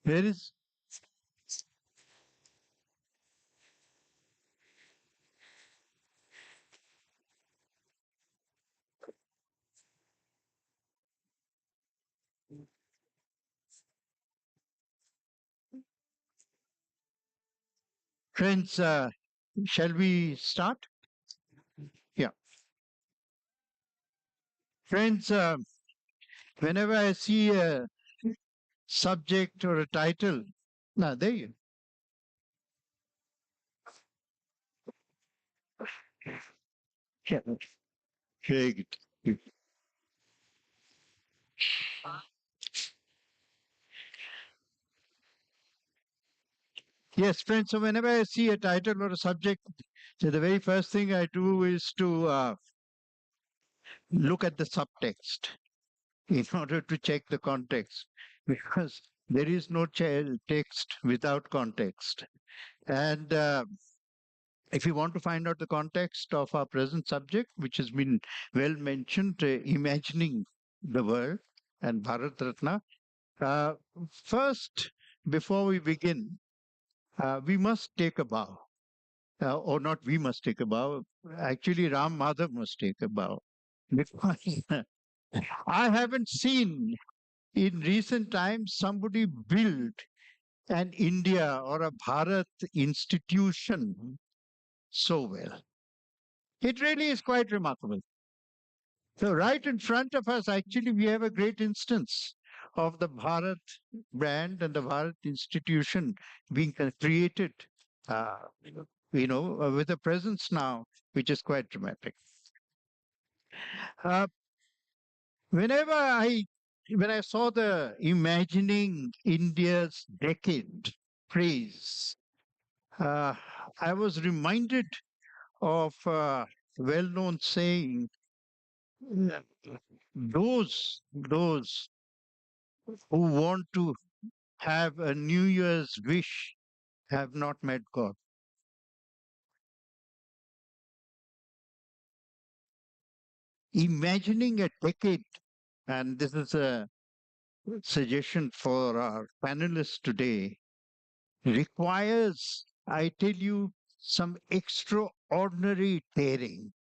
There is, friends, shall we start? Yeah. Friends, whenever I see a subject or a title, now there you yeah. Very good. Yes, friends. So whenever I see a title or a subject, so the very first thing I do is to look at the subtext in order to check the context, because there is no text without context. And if you want to find out the context of our present subject, which has been well mentioned, imagining the world and Bharat Ratna, uh, first, before we begin, we must take a bow. Or not, we must take a bow. Actually, Ram Madhav must take a bow. Because I haven't seen in recent times somebody build an India or a Bharat institution so well. It really is quite remarkable. So, right in front of us, actually, we have a great instance of the Bharat brand and the Bharat institution being created, uh, with a presence now, which is quite dramatic. Uh, whenever when I saw the imagining India's decade phrase, uh, I was reminded of a well-known saying: uh, those who want to have a New Year's wish have not met God. Imagining a decade, and this is a suggestion for our panelists today, requires, I tell you, some extraordinary daring.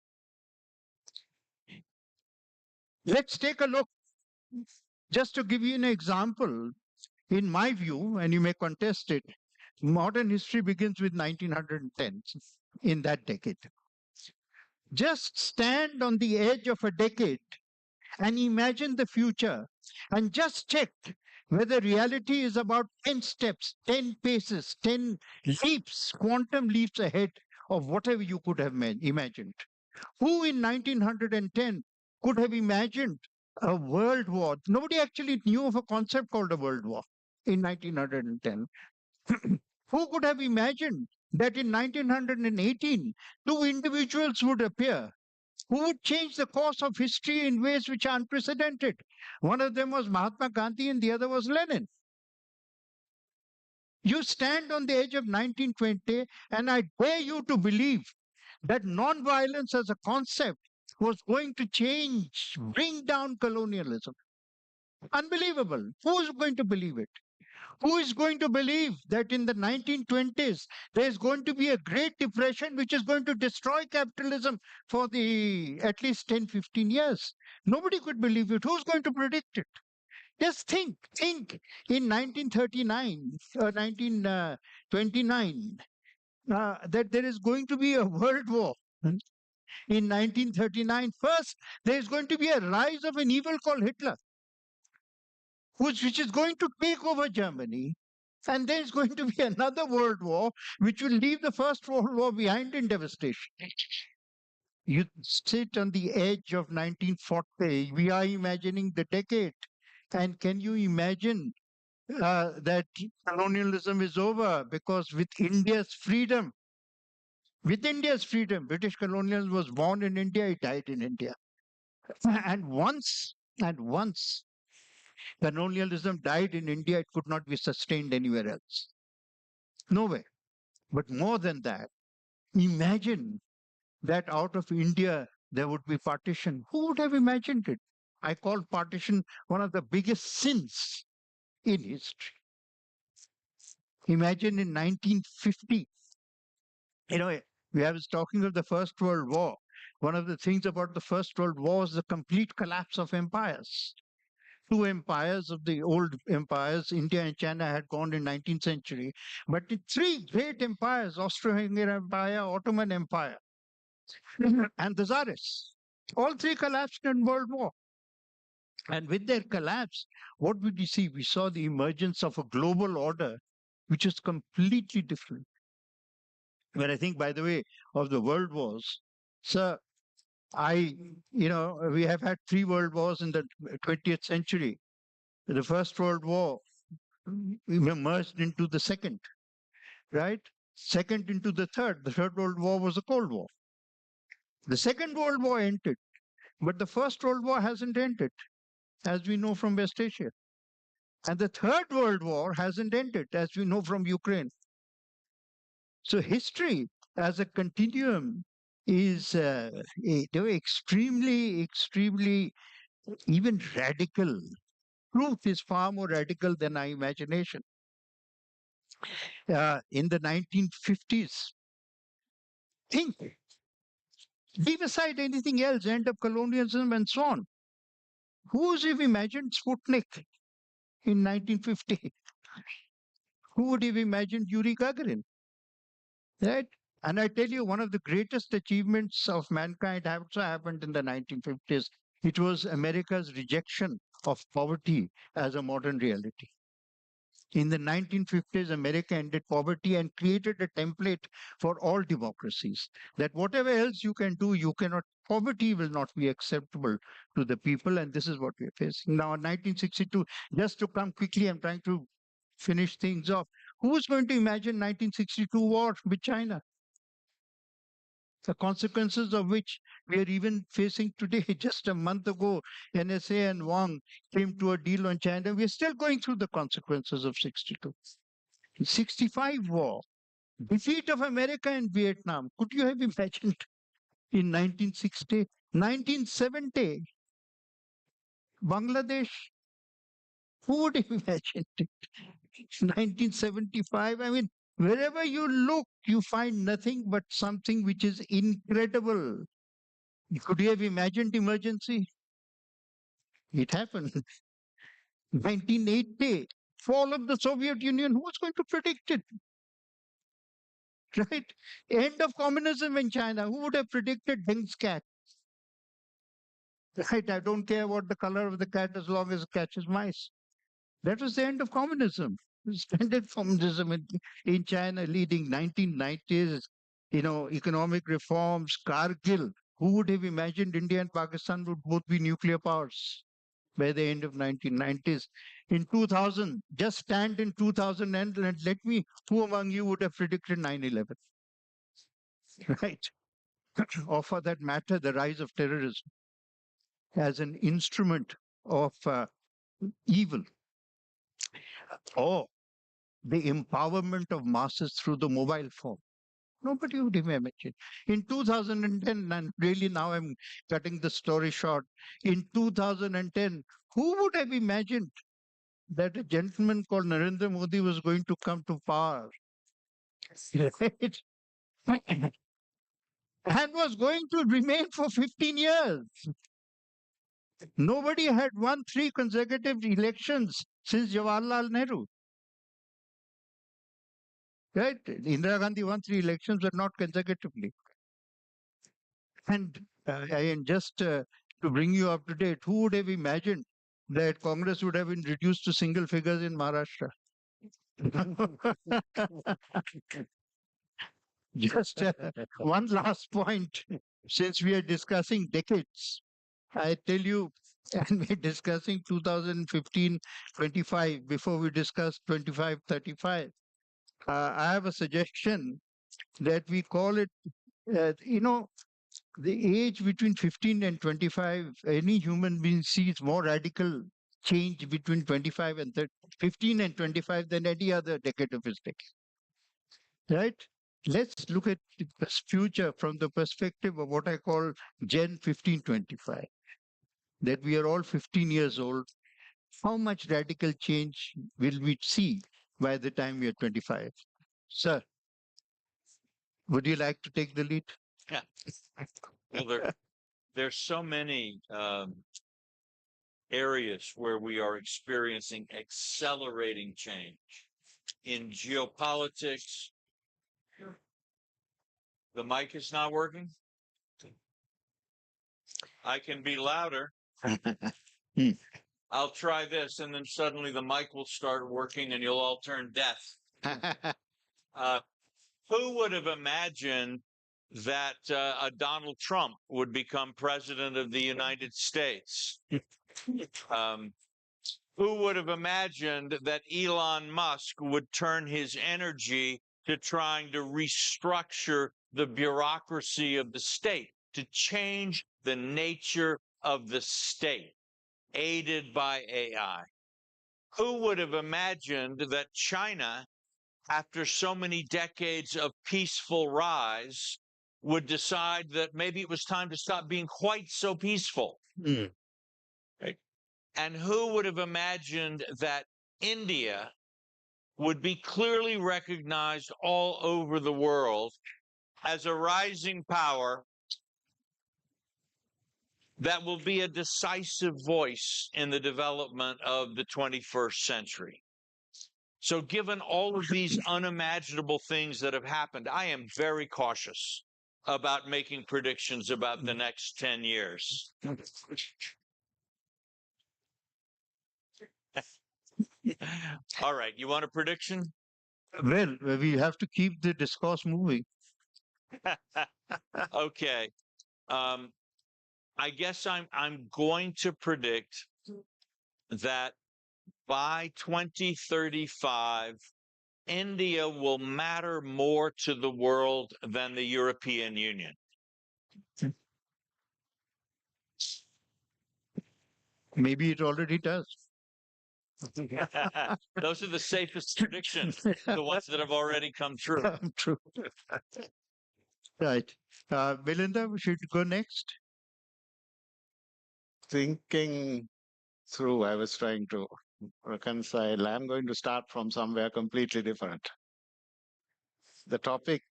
Let's take a look. Just to give you an example, in my view, and you may contest it, modern history begins with 1910, in that decade. Just stand on the edge of a decade and imagine the future and just check whether reality is about 10 steps, 10 paces, 10 leaps, quantum leaps ahead of whatever you could have imagined. Who in 1910 could have imagined a world war? Nobody actually knew of a concept called a world war in 1910. Who could have imagined that in 1918 two individuals would appear who would change the course of history in ways which are unprecedented? One of them was Mahatma Gandhi and the other was Lenin. You stand on the edge of 1920, and I dare you to believe that non-violence as a concept was going to change, bring down colonialism. Unbelievable. Who is going to believe it? Who is going to believe that in the 1920s there is going to be a great depression which is going to destroy capitalism for the at least 10, 15 years? Nobody could believe it. Who's going to predict it? Just think in 1939 or 1929 that there is going to be a world war. In 1939, first, there is going to be a rise of an evil called Hitler, which is going to take over Germany. And there's going to be another world war, which will leave the First World War behind in devastation. You sit on the edge of 1940. We are imagining the decade. And can you imagine that colonialism is over? Because with India's freedom, British colonialism was born in India, it died in India. And once colonialism died in India, it could not be sustained anywhere else. Nowhere. But more than that, imagine that out of India there would be partition. Who would have imagined it? I call partition one of the biggest sins in history. Imagine in 1950, you know, I was talking of the First World War. One of the things about the First World War was the complete collapse of empires. Two empires of the old empires, India and China, had gone in 19th century, but the three great empires, Austro-Hungarian Empire, Ottoman Empire, and the Tsarists, all three collapsed in World War. And with their collapse, what did we see? We saw the emergence of a global order, which is completely different. When I think, by the way, of the world wars, sir, we have had three world wars in the 20th century. The First World War merged into the second, right? Second into the third. The Third World War was a Cold War. The Second World War ended, but the First World War hasn't ended, as we know from West Asia. And the Third World War hasn't ended, as we know from Ukraine. So history as a continuum is extremely, extremely, even radical. Truth is far more radical than our imagination. In the 1950s, think, leave aside anything else, end of colonialism and so on. Who would have imagined Sputnik in 1950? Who would have imagined Yuri Gagarin? Right? And I tell you, one of the greatest achievements of mankind also happened in the 1950s. It was America's rejection of poverty as a modern reality. In the 1950s, America ended poverty and created a template for all democracies that whatever else you can do, you cannot, poverty will not be acceptable to the people. And this is what we are facing. Now, in 1962, just to come quickly, I'm trying to finish things off. Who was going to imagine 1962 war with China? The consequences of which we are even facing today. Just a month ago, NSA and Wang came to a deal on China. We are still going through the consequences of 62. 65 war, defeat of America in Vietnam. Could you have imagined in 1960? 1970, Bangladesh. Who would have imagined it? 1975. I mean, wherever you look, you find nothing but something which is incredible. Could you have imagined emergency? It happened. 1980, fall of the Soviet Union. Who was going to predict it? Right? End of communism in China. Who would have predicted Deng's cat? Right? I don't care what the color of the cat as long as it catches mice. That was the end of communism. Standard communism in China leading 1990s, economic reforms, Kargil. Who would have imagined India and Pakistan would both be nuclear powers by the end of 1990s? In 2000, just stand in 2000 and let me, who among you would have predicted 9/11? Right? Or for that matter, the rise of terrorism as an instrument of evil, or the empowerment of masses through the mobile phone. Nobody would have imagined. In 2010, and really now I'm cutting the story short, in 2010, who would have imagined that a gentleman called Narendra Modi was going to come to power? Right? And was going to remain for 15 years. Nobody had won three consecutive elections since Jawaharlal Nehru. Right? Indira Gandhi won three elections, but not consecutively. And just to bring you up to date, who would have imagined that Congress would have been reduced to single figures in Maharashtra? Just one last point. Since we are discussing decades, I tell you, and we're discussing 2015-25 before we discuss 25-35. I have a suggestion that we call it, the age between 15 and 25, any human being sees more radical change between 25 and 30, 15 and 25 than any other decade of his life. Right? Let's look at the future from the perspective of what I call Gen 15-25. that we are all 15 years old, how much radical change will we see by the time we are 25? Sir, would you like to take the lead? Yeah. Well, there's so many areas where we are experiencing accelerating change in geopolitics. The mic is not working. I can be louder. I'll try this, and then suddenly the mic will start working, and you'll all turn deaf. Who would have imagined that a Donald Trump would become president of the United States? Who would have imagined that Elon Musk would turn his energy to trying to restructure the bureaucracy of the state, to change the nature of the state, aided by AI? Who would have imagined that China, after so many decades of peaceful rise, would decide that maybe it was time to stop being quite so peaceful? Right? And who would have imagined that India would be clearly recognized all over the world as a rising power that will be a decisive voice in the development of the 21st century? So given all of these unimaginable things that have happened, I am very cautious about making predictions about the next 10 years. All right, you want a prediction? Well, we have to keep the discourse moving. Okay. I guess I'm going to predict that by 2035, India will matter more to the world than the European Union. Maybe it already does. Those are the safest predictions, the ones that have already come true. True. Right. Melinda, we should go next. Thinking through, I was trying to reconcile. I'm going to start from somewhere completely different. The topic,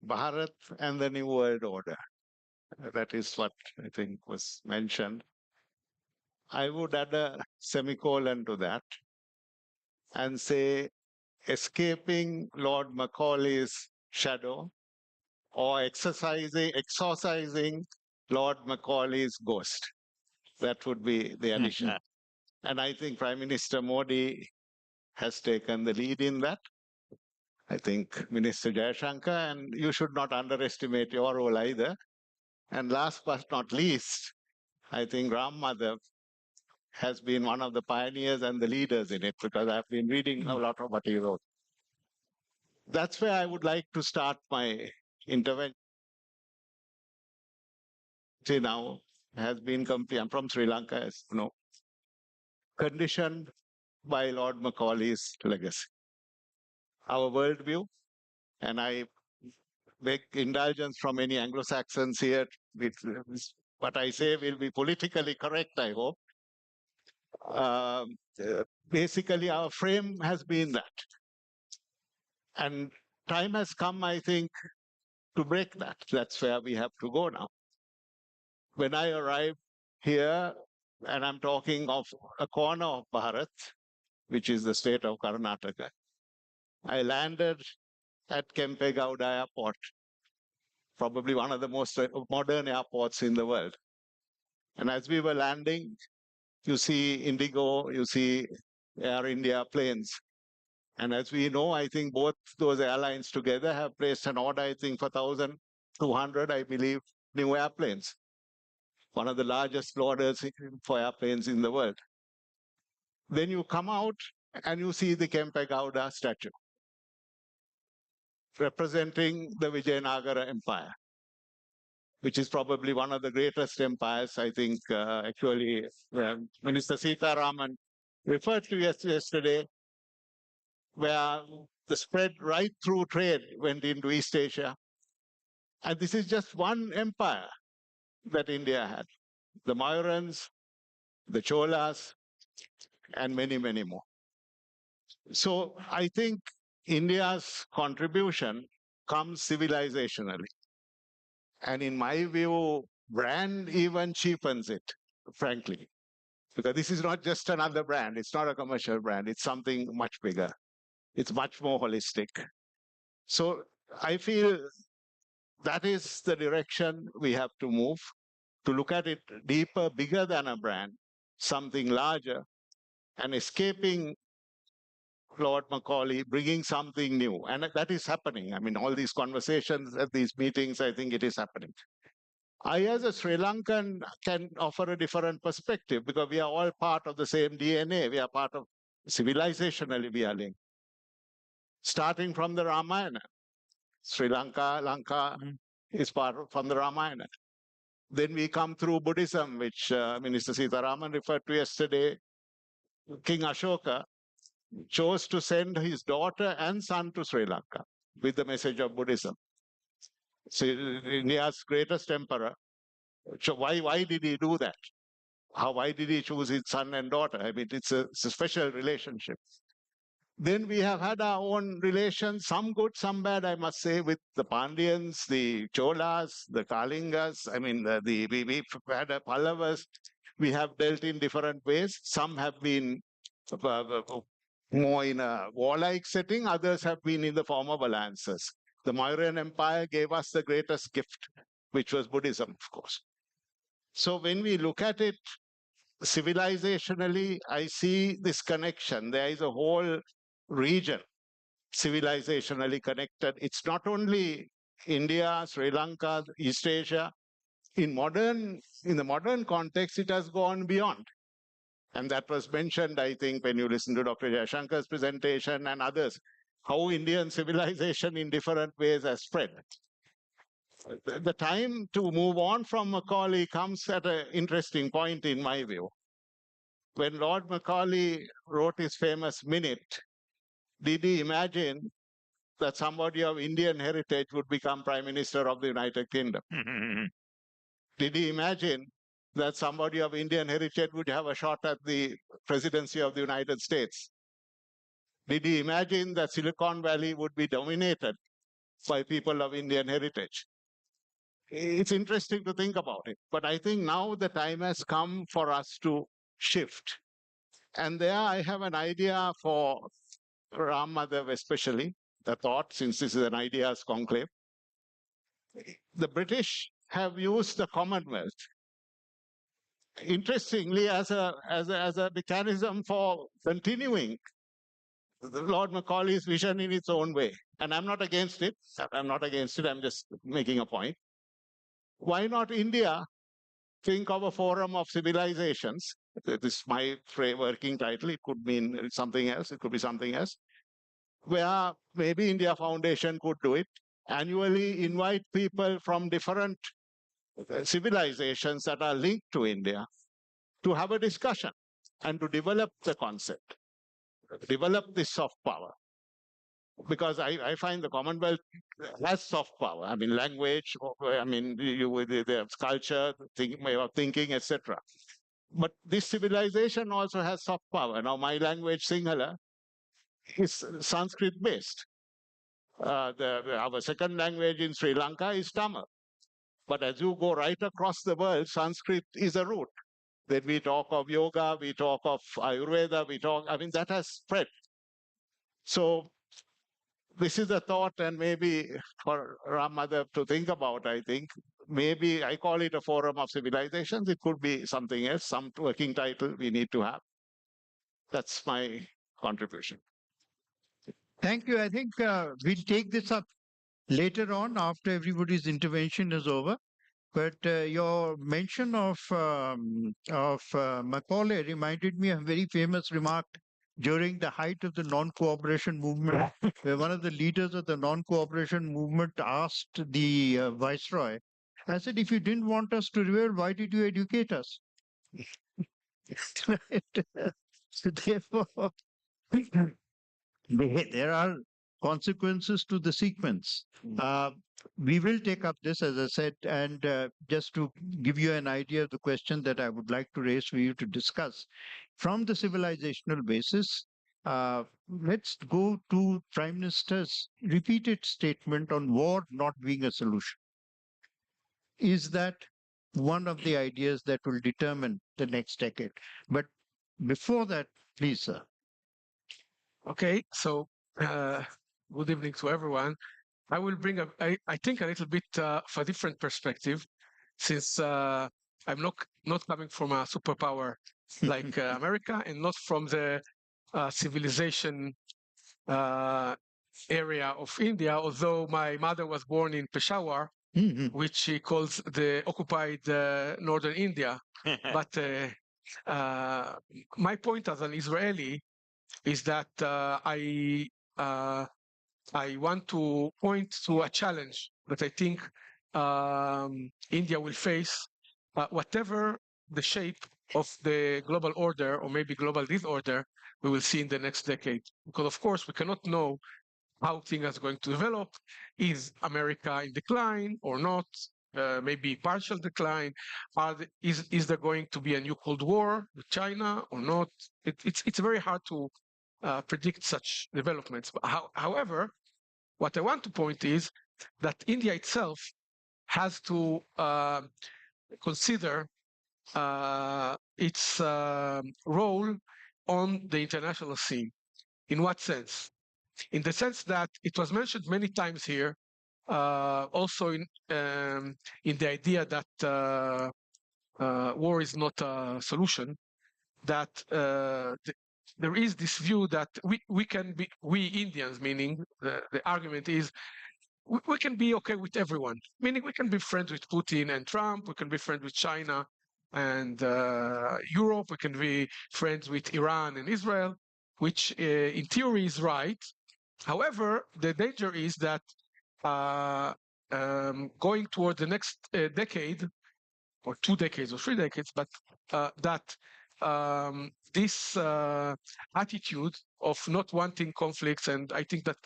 Bharat and the New World Order. That is what I think was mentioned. I would add a semicolon to that and say escaping Lord Macaulay's shadow or exorcising Lord Macaulay's ghost. That would be the addition. And I think Prime Minister Modi has taken the lead in that. I think Minister Jayashankar, and you should not underestimate your role either. And last but not least, I think Ram Madhav has been one of the pioneers and the leaders in it, because I've been reading a lot of what he wrote. That's where I would like to start my intervention. Now has been complete. I'm from Sri Lanka, as you know, conditioned by Lord Macaulay's legacy. Our worldview, and I beg indulgence from any Anglo-Saxons here, what I say will be politically correct, I hope. Basically, our frame has been that. And time has come, I think, to break that. That's where we have to go now. When I arrived here, and I'm talking of a corner of Bharat, which is the state of Karnataka, I landed at Kempegowda Airport, probably one of the most modern airports in the world. And as we were landing, you see Indigo, you see Air India planes. And as we know, I think both those airlines together have placed an order, I think, for 1,200, I believe, new airplanes. One of the largest orders for airplanes in the world. Then you come out and you see the Kempegowda statue, representing the Vijayanagara Empire, which is probably one of the greatest empires, I think, actually, Minister Sitaraman referred to yesterday, where the spread right through trade went into East Asia. And this is just one empire that India had. The Mauryaans, the Cholas, and many, many more. So I think India's contribution comes civilizationally. And in my view, brand even cheapens it, frankly, because this is not just another brand. It's not a commercial brand. It's something much bigger. It's much more holistic. So I feel that is the direction we have to move, to look at it deeper, bigger than a brand, something larger, and escaping Lord Macaulay, bringing something new. And that is happening. I mean, all these conversations at these meetings, I think it is happening. I, as a Sri Lankan, can offer a different perspective because we are all part of the same DNA. We are part of civilizationally, we are linked. Starting from the Ramayana, Sri Lanka, Lanka is part from the Ramayana. Then we come through Buddhism, which Minister Sitaraman referred to yesterday. King Ashoka chose to send his daughter and son to Sri Lanka with the message of Buddhism. So India's greatest emperor. So why did he do that? Why did he choose his son and daughter? I mean, it's a special relationship. Then we have had our own relations, some good, some bad, I must say, with the Pandyans, the Cholas, the Kalingas. I mean, we've had a Pallavas. We have dealt in different ways. Some have been more in a warlike setting. Others have been in the form of alliances. The Mauryan Empire gave us the greatest gift, which was Buddhism, of course. So when we look at it civilizationally, I see this connection. There is a whole region civilizationally connected. It's not only India, Sri Lanka, East Asia. In the modern context, it has gone beyond. And that was mentioned, I think, when you listen to Dr. Jayashankar's presentation and others, how Indian civilization in different ways has spread. The time to move on from Macaulay comes at an interesting point, in my view. When Lord Macaulay wrote his famous minute, did he imagine that somebody of Indian heritage would become Prime Minister of the United Kingdom? Did he imagine that somebody of Indian heritage would have a shot at the presidency of the United States? Did he imagine that Silicon Valley would be dominated by people of Indian heritage? It's interesting to think about it. But I think now the time has come for us to shift. And there I have an idea for Ram Madhav especially, the thought, since this is an ideas conclave. The British have used the Commonwealth, interestingly, as a mechanism for continuing Lord Macaulay's vision in its own way. And I'm not against it. I'm not against it. I'm just making a point. Why not India think of a forum of civilizations? This is my working title. It could mean something else. It could be something else. Where maybe India Foundation could do it. Annually invite people from different civilizations that are linked to India to have a discussion and to develop the concept, develop this soft power. Because I find the Commonwealth has soft power. I mean, language, I mean, there's culture, way of thinking, etc. But this civilization also has soft power. Now, my language, Sinhala, is Sanskrit-based. Our second language in Sri Lanka is Tamil. But as you go right across the world, Sanskrit is a root. Then we talk of yoga, we talk of Ayurveda, that has spread. So this is a thought, and maybe for Ram Madhav to think about, I think. Maybe I call it a forum of civilizations. It could be something else, some working title we need to have. That's my contribution. Thank you. I think we'll take this up later on after everybody's intervention is over. But your mention of Macaulay reminded me of a very famous remark during the height of the non-cooperation movement, where one of the leaders of the non-cooperation movement asked the viceroy, I said, if you didn't want us to rebel, why did you educate us? So therefore, there are consequences to the sequence. We will take up this, as I said, and just to give you an idea of the question that I would like to raise for you to discuss. From the civilizational basis, let's go to Prime Minister's repeated statement on war not being a solution. Is that one of the ideas that will determine the next decade? But before that, please, sir. Okay, so good evening to everyone. I will bring up, I think, a little bit of a different perspective, since I'm not coming from a superpower like America, and not from the civilization area of India, although my mother was born in Peshawar, which she calls the occupied northern India. But my point as an Israeli is that I want to point to a challenge that I think India will face, whatever the shape of the global order, or maybe global disorder, we will see in the next decade. Because of course we cannot know how things are going to develop. Is America in decline or not? Maybe partial decline. Is there going to be a new Cold War with China or not? It's very hard to predict such developments. But however, what I want to point is that India itself has to consider its role on the international scene. In what sense? In the sense that it was mentioned many times here, also in the idea that war is not a solution, that there is this view that we Indians, meaning the argument is we can be okay with everyone, meaning we can be friends with Putin and Trump, we can be friends with China and Europe, we can be friends with Iran and Israel, which in theory is right. However, the danger is that going toward the next decade, or 2 decades or 3 decades, but that this attitude of not wanting conflicts, and I think that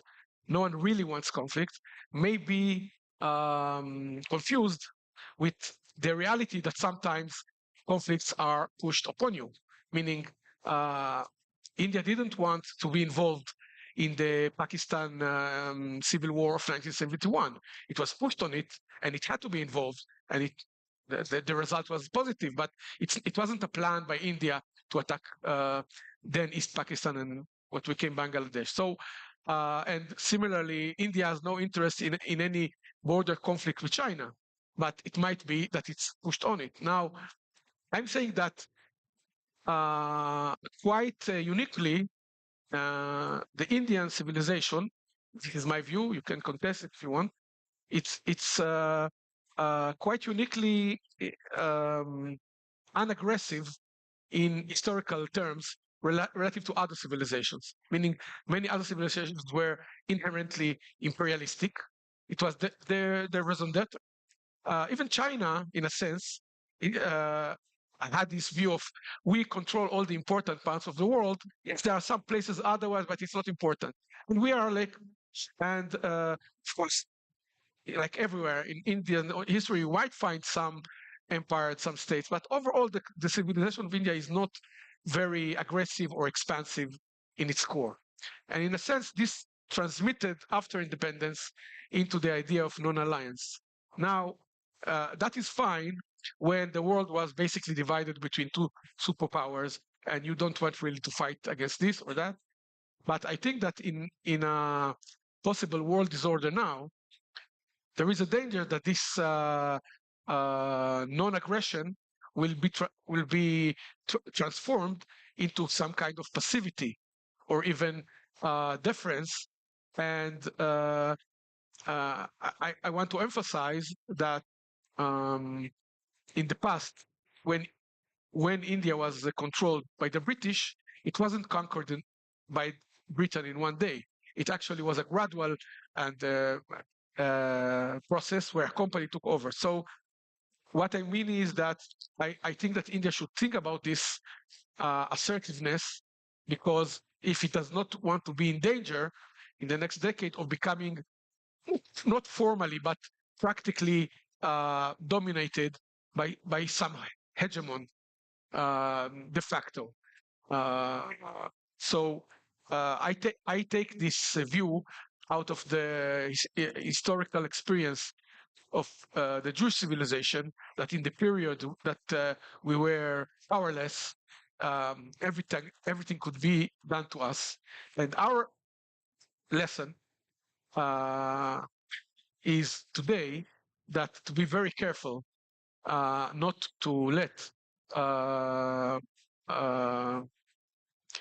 no one really wants conflict, may be confused with the reality that sometimes conflicts are pushed upon you, meaning India didn't want to be involved in the Pakistan civil war of 1971. It was pushed on it, and it had to be involved, and the result was positive, but it wasn't a plan by India to attack then East Pakistan and what became Bangladesh. So, and similarly, India has no interest in any border conflict with China, but it might be that it's pushed on it. Now, I'm saying that quite uniquely, the Indian civilization, this is my view, you can contest it if you want, it's quite uniquely unaggressive in historical terms relative to other civilizations, meaning many other civilizations were inherently imperialistic. It was their raison d'etre. Even China, in a sense, had this view of we control all the important parts of the world. Yes, there are some places otherwise, but it's not important. And we are like, and of course, like everywhere in Indian history, you might find some empires, some states, but overall, the civilization of India is not very aggressive or expansive in its core. And in a sense, this transmitted after independence into the idea of non-alliance. Now, that is fine when the world was basically divided between 2 superpowers, and you don't want really to fight against this or that. But I think that in a possible world disorder now, there is a danger that this non-aggression will be transformed into some kind of passivity or even deference. And I want to emphasize that in the past, when India was controlled by the British, it wasn't conquered by Britain in one day. It actually was a gradual and process where a company took over. So what I mean is that I think that India should think about this assertiveness, because if it does not want to be in danger, in the next decade of becoming not formally but practically dominated by some hegemon de facto. So I take this view out of the historical experience of the Jewish civilization, that in the period that we were powerless, everything could be done to us. And our lesson is today that to be very careful not to let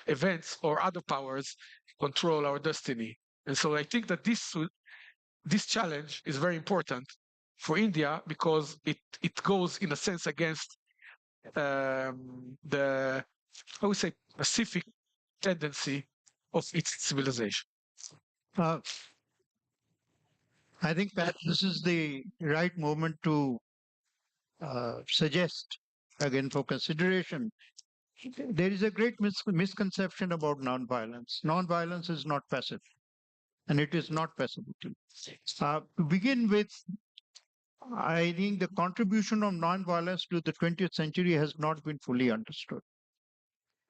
events or other powers control our destiny. And so I think that this challenge is very important for India because it goes in a sense against the, I would say, pacific tendency of its civilization. Uh, I think that this is the right moment to suggest, again for consideration, there is a great misconception about nonviolence. Nonviolence is not passive, and it is not passivity. To begin with, I think the contribution of nonviolence to the 20th century has not been fully understood.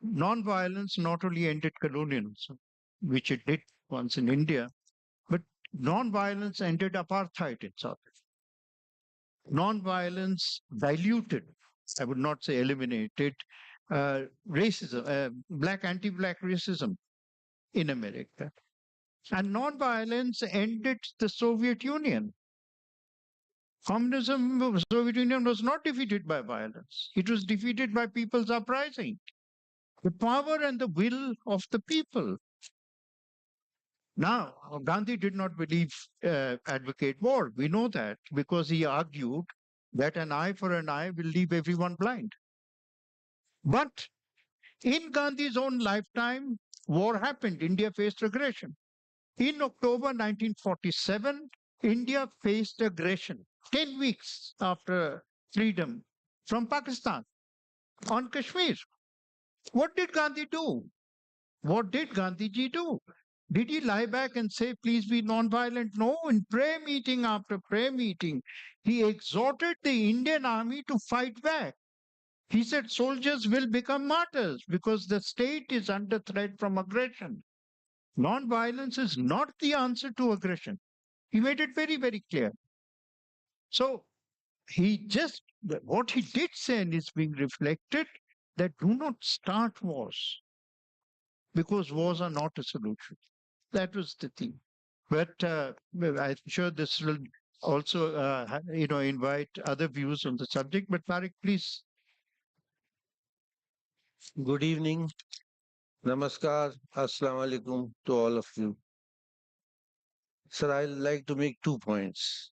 Nonviolence not only ended colonialism, which it did once in India, but nonviolence ended apartheid in South Africa. Nonviolence diluted, I would not say eliminated, racism, anti-black racism in America. And nonviolence ended the Soviet Union. Communism of the Soviet Union was not defeated by violence. It was defeated by people's uprising. The power and the will of the people. Now, Gandhi did not advocate war. We know that because he argued that an eye for an eye will leave everyone blind. But in Gandhi's own lifetime, war happened. India faced aggression. In October 1947, India faced aggression 10 weeks after freedom from Pakistan on Kashmir. What did Gandhi do? What did Gandhiji do? Did he lie back and say, please be nonviolent? No, in prayer meeting after prayer meeting, he exhorted the Indian army to fight back. He said soldiers will become martyrs because the state is under threat from aggression. Nonviolence is not the answer to aggression. He made it very, very clear. So what he did say and is being reflected, that do not start wars because wars are not a solution. That was the theme. But I'm sure this will also, invite other views on the subject. But Tariq, please. Good evening. Namaskar. Assalamu alaikum to all of you. Sir, I'd like to make 2 points.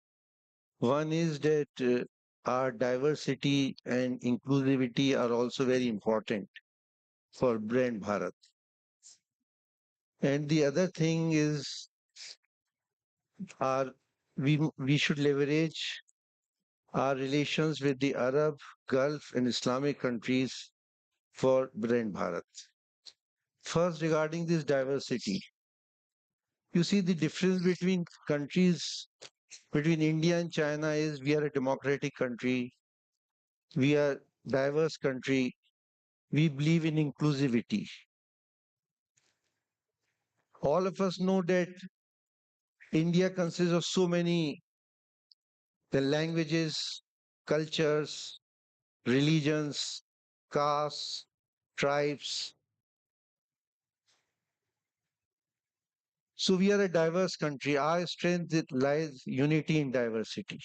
One is that our diversity and inclusivity are also very important for brand Bharat. And the other thing is we should leverage our relations with the Arab, Gulf and Islamic countries for brand Bharat. First, regarding this diversity, you see the difference between countries, between India and China is we are a democratic country, we are diverse country, we believe in inclusivity. All of us know that India consists of so many the languages, cultures, religions, castes, tribes. So we are a diverse country. Our strength lies unity in diversity.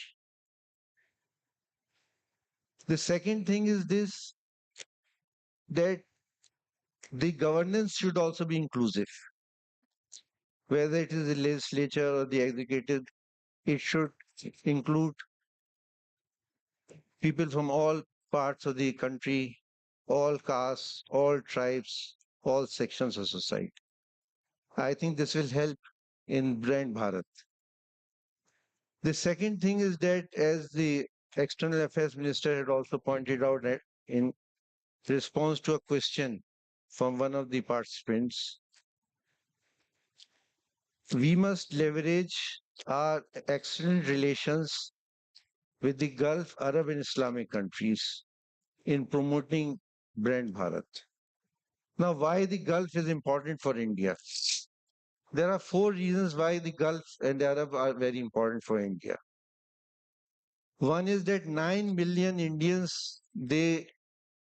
The second thing is this, that the governance should also be inclusive. Whether it is the legislature or the executive, it should include people from all parts of the country, all castes, all tribes, all sections of society. I think this will help in brand Bharat. The second thing is that, as the External Affairs Minister had also pointed out that in response to a question from one of the participants, We must leverage our excellent relations with the Gulf, Arab, and Islamic countries in promoting brand Bharat. Now, why the Gulf is important for India? There are four reasons why the Gulf and Arab are very important for India. One is that 9 million Indians, they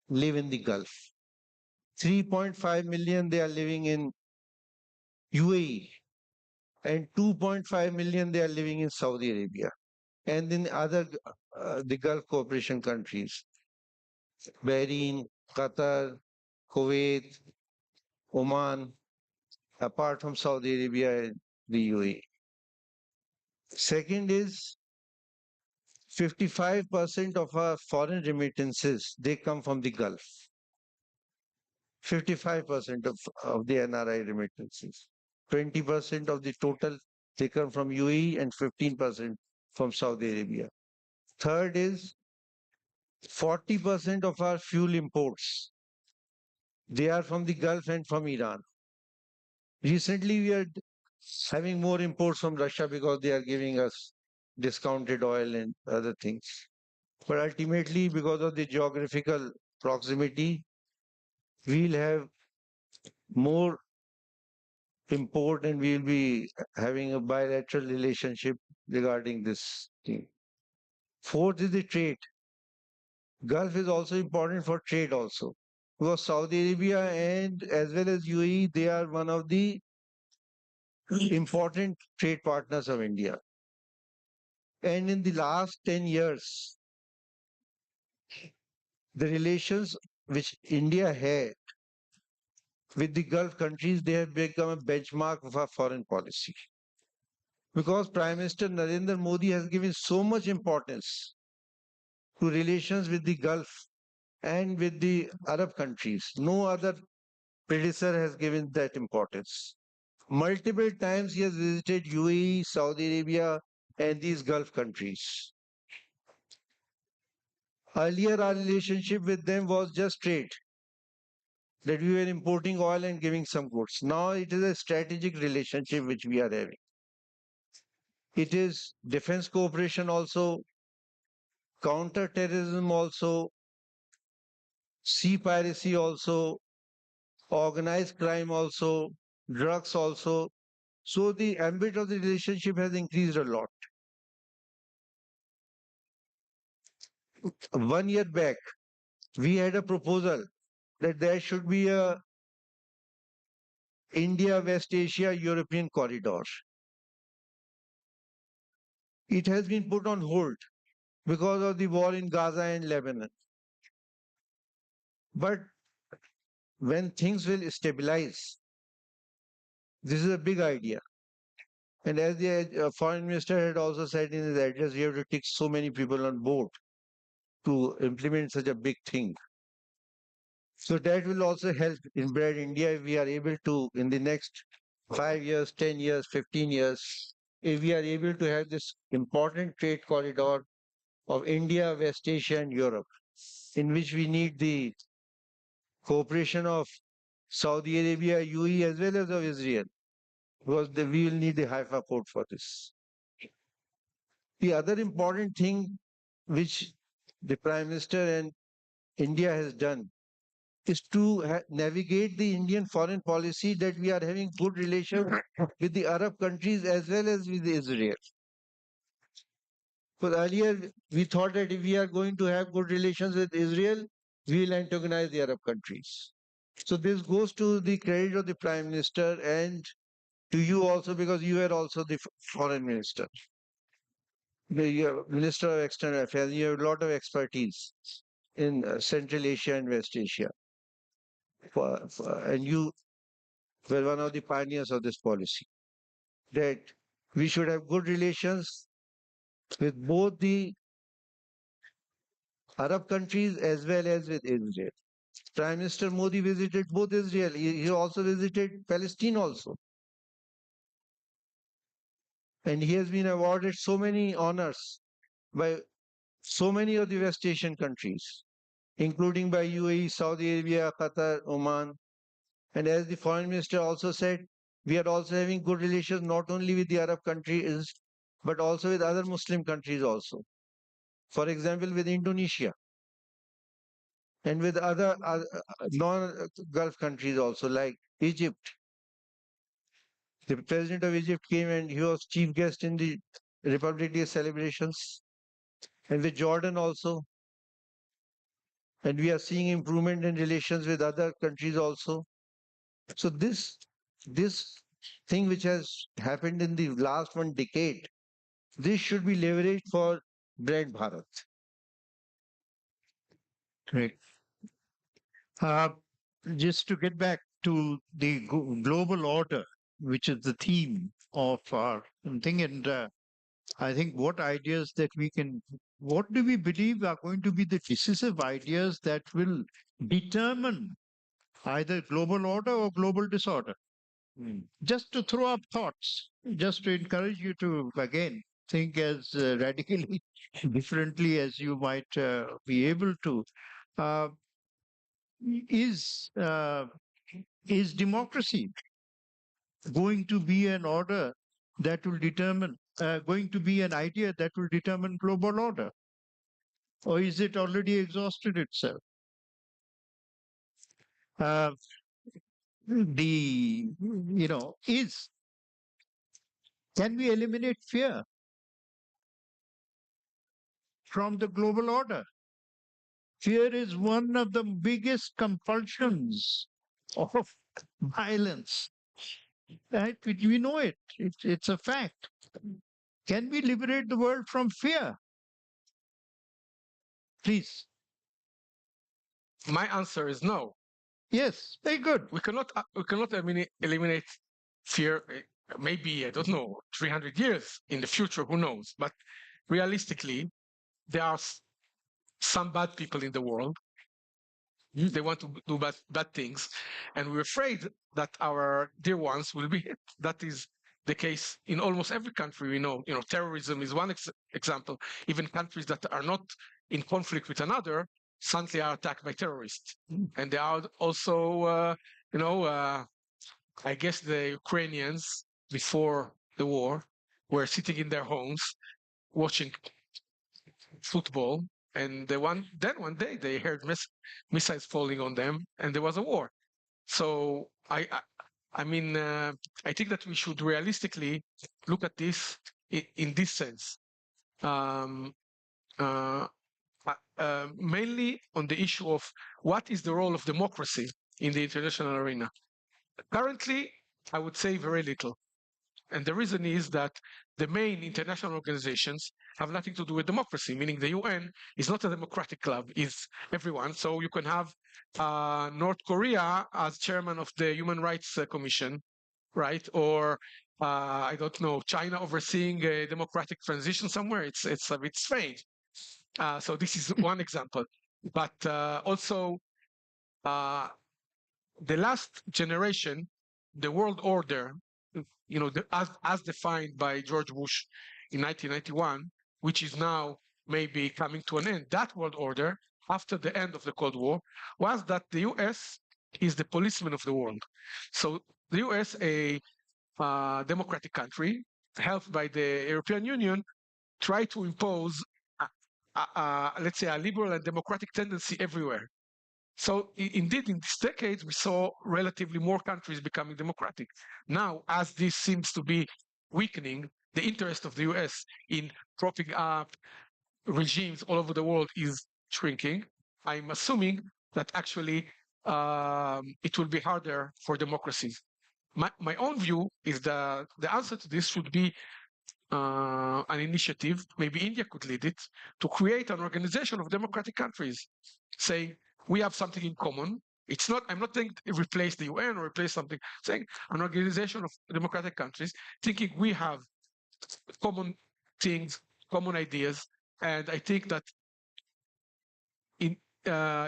live in the Gulf. 3.5 million, they are living in UAE. And 2.5 million, they are living in Saudi Arabia. And in other, the Gulf cooperation countries, Bahrain, Qatar, Kuwait, Oman, apart from Saudi Arabia and the UAE. Second is 55% of our foreign remittances, they come from the Gulf. 55% of the NRI remittances. 20% of the total, they come from UAE and 15% from Saudi Arabia. Third is 40% of our fuel imports, they are from the Gulf and from Iran. Recently, we are having more imports from Russia because they are giving us discounted oil and other things. But ultimately, because of the geographical proximity, we'll have more import and we'll be having a bilateral relationship regarding this thing. Fourth is the trade. Gulf is also important for trade also. Because Saudi Arabia and as well as UAE, they are one of the important trade partners of India. And in the last 10 years, the relations which India had with the Gulf countries, they have become a benchmark of our foreign policy. Because Prime Minister Narendra Modi has given so much importance to relations with the Gulf and with the Arab countries. No other predecessor has given that importance. Multiple times he has visited UAE, Saudi Arabia, and these Gulf countries. Earlier, our relationship with them was just trade, that we were importing oil and giving some goods. Now it is a strategic relationship which we are having. It is defense cooperation also, counter-terrorism also, sea piracy also, organized crime also, drugs also. So the ambit of the relationship has increased a lot. 1 year back, we had a proposal that there should be a India, West Asia, European corridor. It has been put on hold because of the war in Gaza and Lebanon. But when things will stabilize, this is a big idea. And as the foreign minister had also said in his address, we have to take so many people on board to implement such a big thing. So that will also help in Bread India if we are able to, in the next 5 years, 10 years, 15 years, if we are able to have this important trade corridor of India, West Asia, and Europe, in which we need the cooperation of Saudi Arabia, UAE, as well as of Israel, because we will need the Haifa port for this. The other important thing which the Prime Minister and India has done is to navigate the Indian foreign policy that we are having good relations with the Arab countries as well as with Israel. Because earlier we thought that if we are going to have good relations with Israel, we will antagonize the Arab countries. So this goes to the credit of the Prime Minister and to you also, because you are also the foreign minister. You are Minister of External Affairs, you have a lot of expertise in Central Asia and West Asia. And you were one of the pioneers of this policy, that we should have good relations with both the Arab countries as well as with Israel. Prime Minister Modi visited both Israel. He also visited Palestine also. And he has been awarded so many honors by so many of the West Asian countries, including by UAE, Saudi Arabia, Qatar, Oman. And as the foreign minister also said, we are also having good relations not only with the Arab countries, but also with other Muslim countries also. For example, with Indonesia and with other non-Gulf countries also, like Egypt. The president of Egypt came and he was chief guest in the Republic Day celebrations, and with Jordan also. And we are seeing improvement in relations with other countries also. So this thing which has happened in the last 1 decade, this should be leveraged for Brand Bharat. Great. Uh, just to get back to the global order, which is the theme of our thing, and I think what ideas that we can, what do we believe are going to be the decisive ideas that will determine either global order or global disorder? Just to throw up thoughts, just to encourage you to, again, think as radically differently as you might be able to. Uh, is uh, is democracy going to be an order that will determine, going to be an idea that will determine global order? Or is it already exhausted itself? Uh, can we eliminate fear from the global order? Fear is one of the biggest compulsions of violence. Right? We know it. It's a fact. Can we liberate the world from fear? Please. My answer is no. Yes, very good. We cannot eliminate fear. Maybe, I don't know, 300 years in the future, who knows? But realistically, there are some bad people in the world. They want to do bad things, and we're afraid that our dear ones will be hit. That is the case in almost every country we know. Terrorism is one example. Even countries that are not in conflict with another suddenly are attacked by terrorists. And there are also, I guess the Ukrainians before the war were sitting in their homes watching football, and one day they heard missiles falling on them, and there was a war. So I think that we should realistically look at this in this sense, mainly on the issue of what is the role of democracy in the international arena. Currently, I would say very little. And the reason is that the main international organizations have nothing to do with democracy, meaning the UN is not a democratic club, it's everyone. So you can have North Korea as chairman of the Human Rights Commission, right? Or I don't know, China overseeing a democratic transition somewhere. It's a bit strange. So this is one example. But also, the last generation, the world order, as defined by George Bush in 1991, which is now maybe coming to an end, that world order, after the end of the Cold War, was that the US is the policeman of the world. So the US, a democratic country, helped by the European Union, tried to impose, let's say, a liberal and democratic tendency everywhere. So indeed, in this decade, we saw relatively more countries becoming democratic. Now, as this seems to be weakening, the interest of the US in propping up regimes all over the world is shrinking. I'm assuming that actually it will be harder for democracies. My own view is that the answer to this should be an initiative, maybe India could lead it, to create an organization of democratic countries, saying, we have something in common. It's not, I'm not saying replace the UN or replace something, saying an organization of democratic countries, thinking we have common things, common ideas. And I think that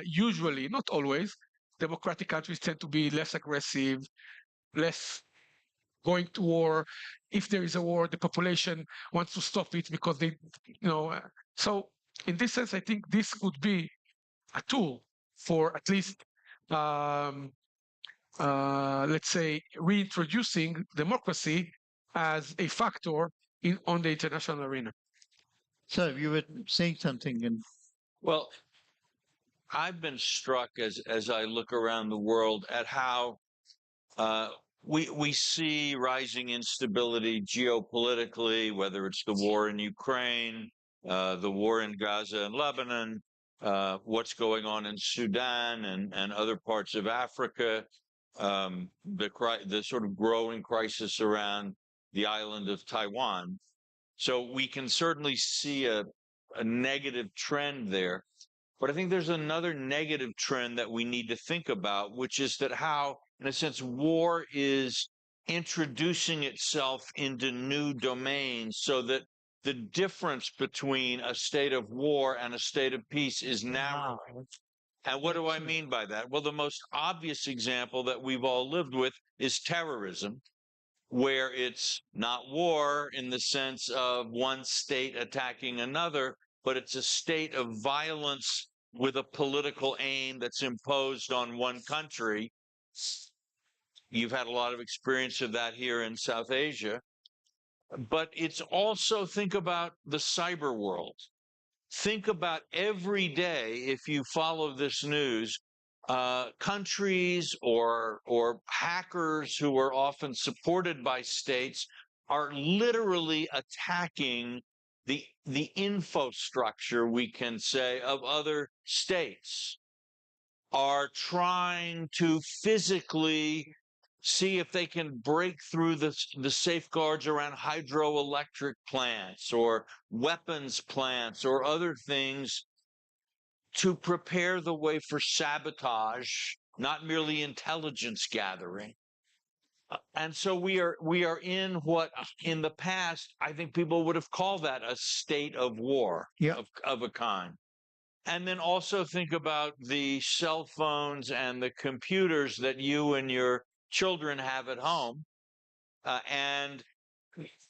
usually, not always, democratic countries tend to be less aggressive, less going to war. If there is a war, the population wants to stop it because so in this sense, I think this could be a tool for at least let's say, reintroducing democracy as a factor on the international arena. Sir, you were saying something. Well, I've been struck as I look around the world at how uh, we see rising instability geopolitically, whether it's the war in Ukraine, the war in Gaza and Lebanon, what's going on in Sudan and other parts of Africa, the sort of growing crisis around the island of Taiwan. So we can certainly see a negative trend there. But I think there's another negative trend that we need to think about, which is that how, in a sense, war is introducing itself into new domains so that the difference between a state of war and a state of peace is narrow. And what do I mean by that? Well, the most obvious example that we've all lived with is terrorism, where it's not war in the sense of one state attacking another, but it's a state of violence with a political aim that's imposed on one country. You've had a lot of experience of that here in South Asia. But it's also, think about the cyber world. Think about every day, if you follow this news, countries or hackers who are often supported by states are literally attacking the infrastructure, we can say, of other states, are trying to physically see if they can break through the safeguards around hydroelectric plants or weapons plants or other things to prepare the way for sabotage, not merely intelligence gathering. And so we are in what in the past I think people would have called that a state of war of a kind. And then also think about the cell phones and the computers that you and your children have at home. And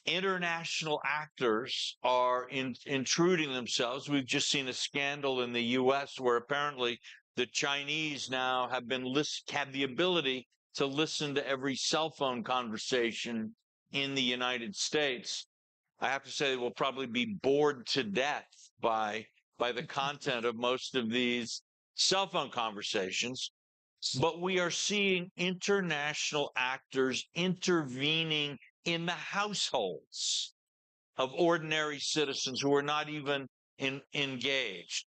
international actors are intruding themselves. We've just seen a scandal in the U.S. where apparently the Chinese now have the ability to listen to every cell phone conversation in the United States. I have to say they will probably be bored to death by the content of most of these cell phone conversations. But we are seeing international actors intervening in the households of ordinary citizens who are not even engaged.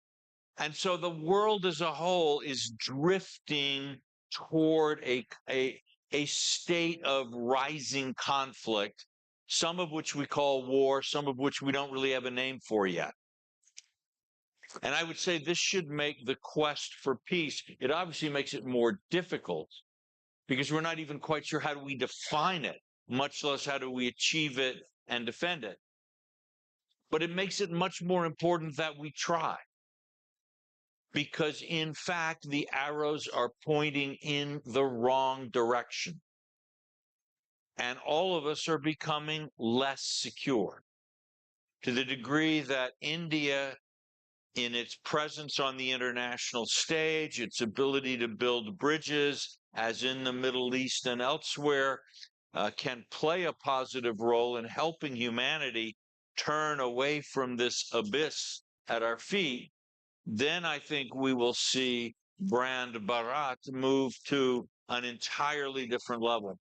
And so the world as a whole is drifting toward a state of rising conflict, some of which we call war, some of which we don't really have a name for yet. And I would say this should make the quest for peace, it obviously makes it more difficult because we're not even quite sure how do we define it, much less how do we achieve it and defend it. But it makes it much more important that we try. Because in fact, the arrows are pointing in the wrong direction. And all of us are becoming less secure to the degree that India, in its presence on the international stage, its ability to build bridges, as in the Middle East and elsewhere, can play a positive role in helping humanity turn away from this abyss at our feet, then I think we will see brand Bharat move to an entirely different level.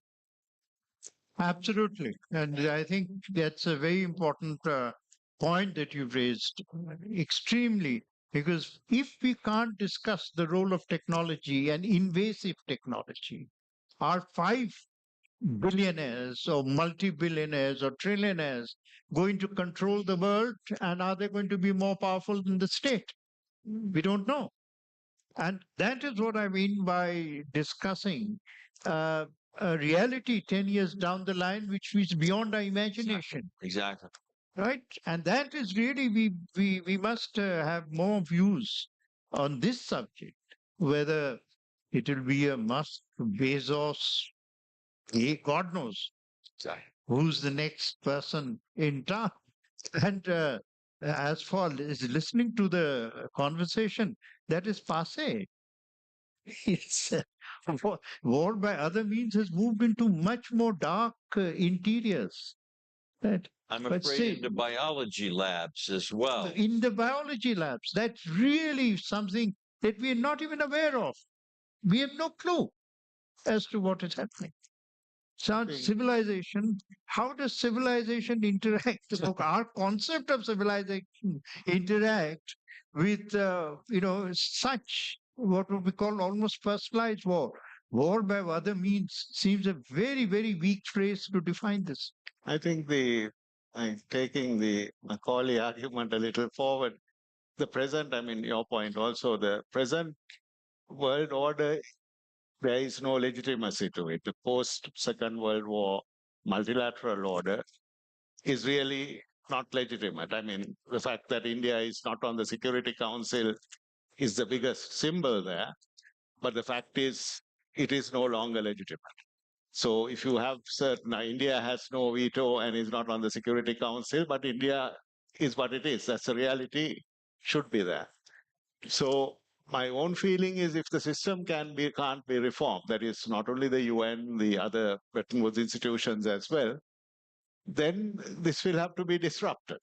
Absolutely. And I think that's a very important point that you've raised, extremely, because if we can't discuss the role of technology and invasive technology, are 5 billionaires or multi-billionaires or trillionaires going to control the world, and are they going to be more powerful than the state? We don't know. And that is what I mean by discussing a reality 10 years down the line, which is beyond our imagination. Exactly. Right? And that is really, we must have more views on this subject, whether it will be a Musk, Bezos, God knows Exactly. who's the next person in town. And as for listening to the conversation, that is passé. It's War by other means has moved into much more dark interiors. Right? I'm But afraid still, into biology labs as well. in the biology labs, that's really something that we are not even aware of. We have no clue as to what is happening. So civilization, how does civilization interact? So our concept of civilization interact with, such what would be called almost personalized war. War by other means seems a very, very weak phrase to define this. I think taking the Macaulay argument a little forward, the present, I mean, your point also, the present world order, there is no legitimacy to it. The post Second World War multilateral order is really not legitimate. I mean, the fact that India is not on the Security Council is the biggest symbol there, but the fact is, it is no longer legitimate. So if you have certain, India has no veto and is not on the Security Council, but India is what it is. That's the reality, should be there. So my own feeling is if the system can't be reformed, that is not only the UN, the other Bretton Woods institutions as well, then this will have to be disrupted.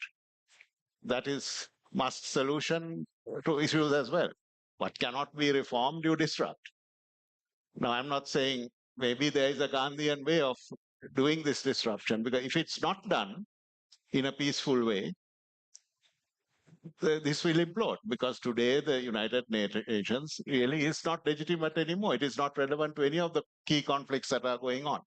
That is must solution to issues as well. What cannot be reformed, you disrupt. Now, I'm not saying maybe there is a Gandhian way of doing this disruption, because if it's not done in a peaceful way, this will implode, because today the United Nations really is not legitimate anymore. It is not relevant to any of the key conflicts that are going on.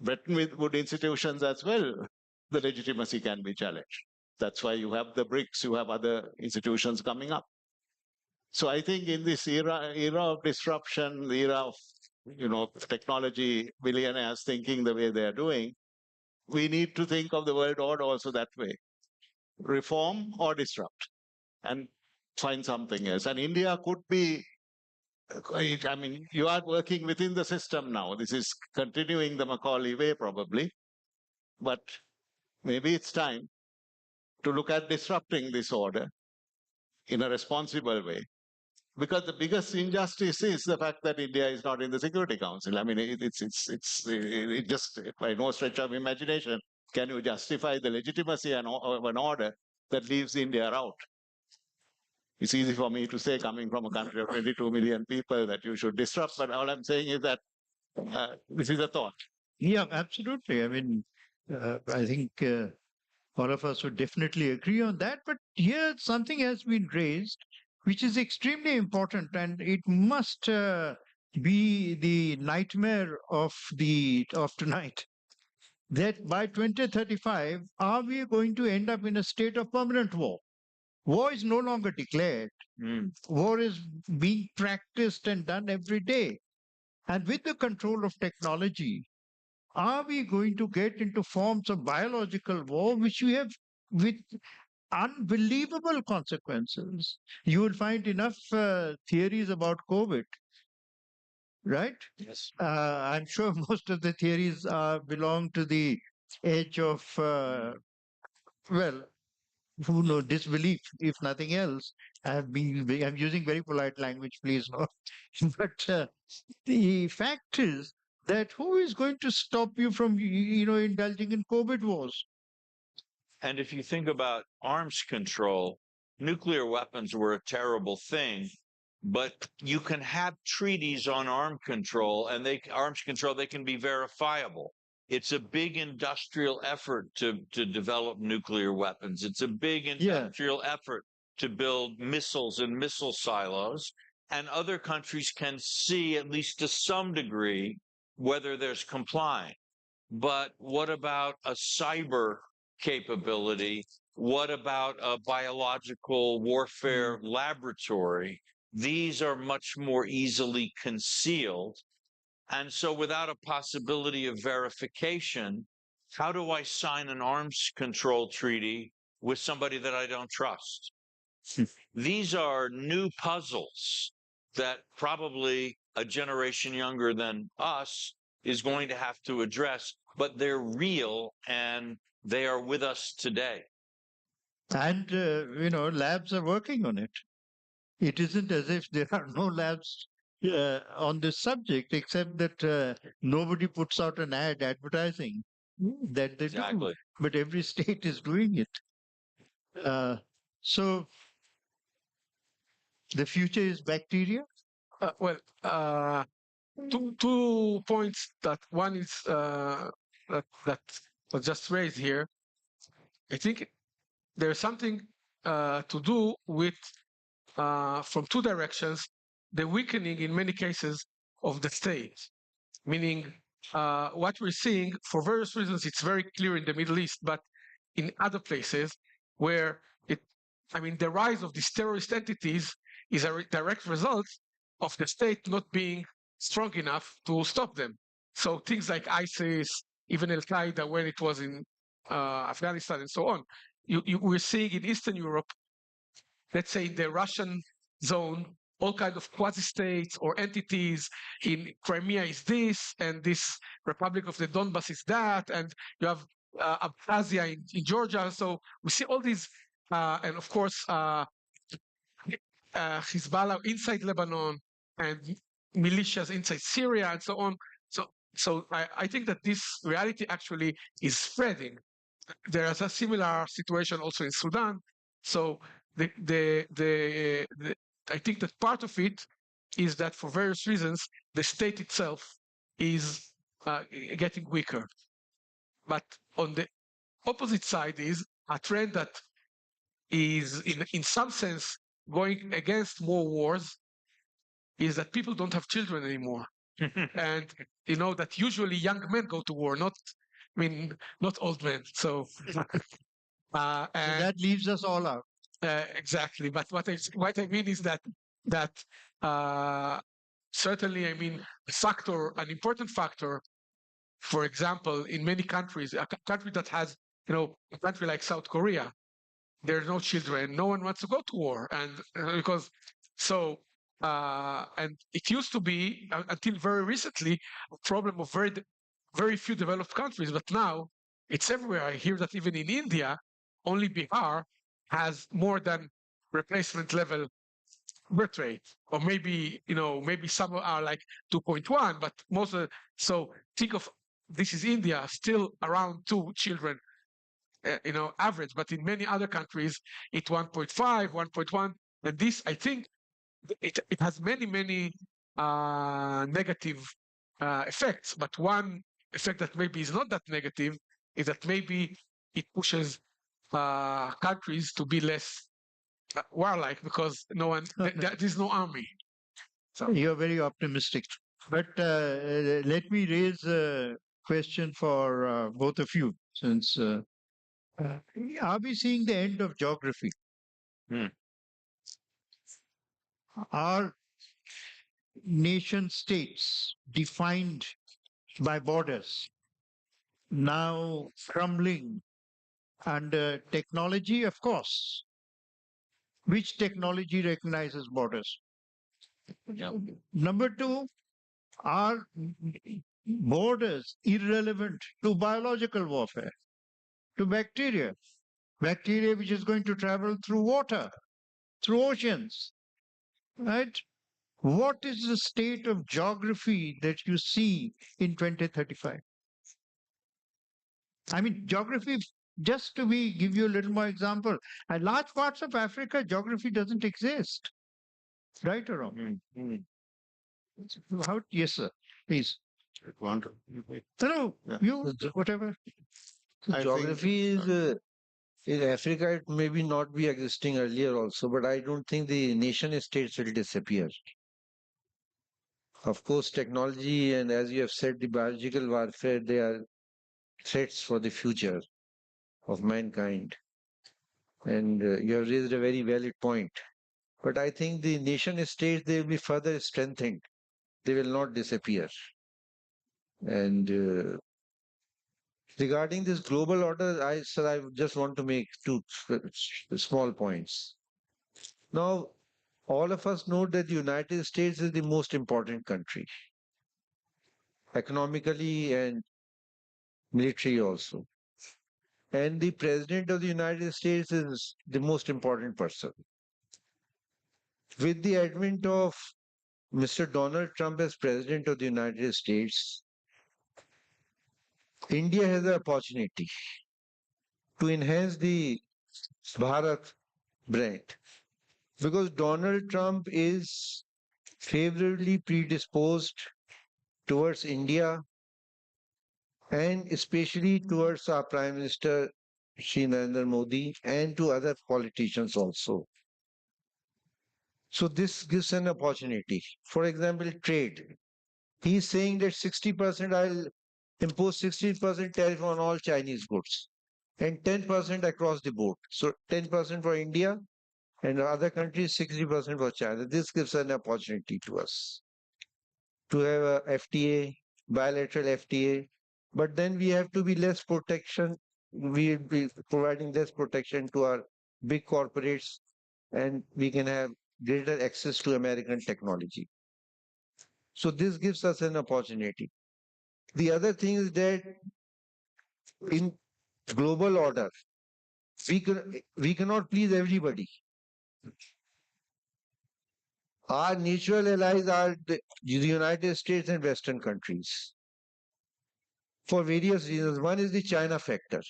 Bretton Woods institutions as well, the legitimacy can be challenged. That's why you have the BRICS, you have other institutions coming up. So I think in this era of disruption, the era of technology billionaires thinking the way they are doing, we need to think of the world order also that way. Reform or disrupt and find something else. And India could be, I mean, you are working within the system now. This is continuing the Macaulay way probably, but maybe it's time to look at disrupting this order in a responsible way. Because the biggest injustice is the fact that India is not in the Security Council. I mean, it just, by no stretch of imagination, can you justify the legitimacy of an order that leaves India out? It's easy for me to say, coming from a country of 22 million people, that you should disrupt. But all I'm saying is that this is a thought. Yeah, absolutely. I mean, I think all of us would definitely agree on that. But here something has been raised, which is extremely important, and it must be the nightmare of tonight. That by 2035, are we going to end up in a state of permanent war? War is no longer declared. War is being practiced and done every day. And with the control of technology, are we going to get into forms of biological war, which we have with unbelievable consequences? You will find enough theories about COVID, right? Yes. I'm sure most of the theories belong to the age of, well, who knows, disbelief, if nothing else. I'm using very polite language, please. No. But the fact is that who is going to stop you from, indulging in COVID wars? And if you think about arms control, nuclear weapons were a terrible thing, but you can have treaties on arms control, they can be verifiable. It's a big industrial effort to develop nuclear weapons. It's a big industrial effort to build missiles and missile silos. And other countries can see, at least to some degree, whether there's complying. But what about a cyber capability? What about a biological warfare laboratory? These are much more easily concealed. And so without a possibility of verification, how do I sign an arms control treaty with somebody that I don't trust? These are new puzzles that probably a generation younger than us is going to have to address, but they're real and they are with us today. And, labs are working on it. It isn't as if there are no labs on this subject, except that nobody puts out an ad advertising that they do. Exactly. But every state is doing it. So the future is bacteria. Well, two points. That one is that was just raised here. I think there's something to do with from two directions, the weakening in many cases of the state, meaning what we're seeing for various reasons, it's very clear in the Middle East, but in other places where the rise of these terrorist entities is a direct result of the state not being strong enough to stop them. So things like ISIS, even Al Qaeda when it was in Afghanistan and so on, we're seeing in Eastern Europe, let's say in the Russian zone, all kinds of quasi-states or entities. In Crimea is this, and this Republic of the Donbas is that, and you have Abkhazia in Georgia. So we see all these, and of course, Hezbollah inside Lebanon and militias inside Syria and so on. So I think that this reality actually is spreading. There is a similar situation also in Sudan. So I think that part of it is that for various reasons, the state itself is getting weaker. But on the opposite side is a trend that is in some sense going against more wars, is that people don't have children anymore. And you know that usually young men go to war, not old men. So So that leaves us all out. exactly. But what I mean is that certainly, an important factor, for example, in many countries, a country that has, a country like South Korea, there's no children, no one wants to go to war, and because so. And it used to be until very recently a problem of very few developed countries, but now it's everywhere. I hear that even in India, only Bihar has more than replacement level birth rate, or maybe some are like 2.1, but so think of this is India, still around 2 children, average, but in many other countries it's 1.5, 1.1, and this I think it has many negative effects. But one effect that maybe is not that negative is that maybe it pushes countries to be less warlike, because there's no army. So you're very optimistic. But let me raise a question for both of you, since are we seeing the end of geography? Are nation states defined by borders now crumbling under technology? Of course. Which technology recognizes borders? Number two, are borders irrelevant to biological warfare, to bacteria? Bacteria which is going to travel through water, through oceans, right? What is the state of geography that you see in 2035? Geography, just to give you a little more example, in large parts of Africa, geography doesn't exist. Right or wrong? How? Yes, sir. Please. No, you, whatever. Geography is in Africa, it maybe not be existing earlier also, but I don't think the nation states will disappear. Of course, technology and, as you have said, the biological warfare, they are threats for the future of mankind. And you have raised a very valid point. But I think the nation states, they will be further strengthened. They will not disappear. And regarding this global order, I just want to make two small points. Now, all of us know that the United States is the most important country, economically and military also. And the President of the United States is the most important person. With the advent of Mr. Donald Trump as President of the United States, India has the opportunity to enhance the Bharat brand because Donald Trump is favorably predisposed towards India and especially towards our Prime Minister Shri Narendra Modi and to other politicians also. So this gives an opportunity. For example, trade. He is saying that 60% I'll impose 60% tariff on all Chinese goods and 10% across the board. So 10% for India and other countries 60% for China. This gives an opportunity to us to have a FTA, bilateral FTA, but then we have to be less protection. We will be providing less protection to our big corporates and we can have greater access to American technology. So this gives us an opportunity. The other thing is that in global order, we cannot please everybody. Our natural allies are the United States and Western countries for various reasons. One is the China factor.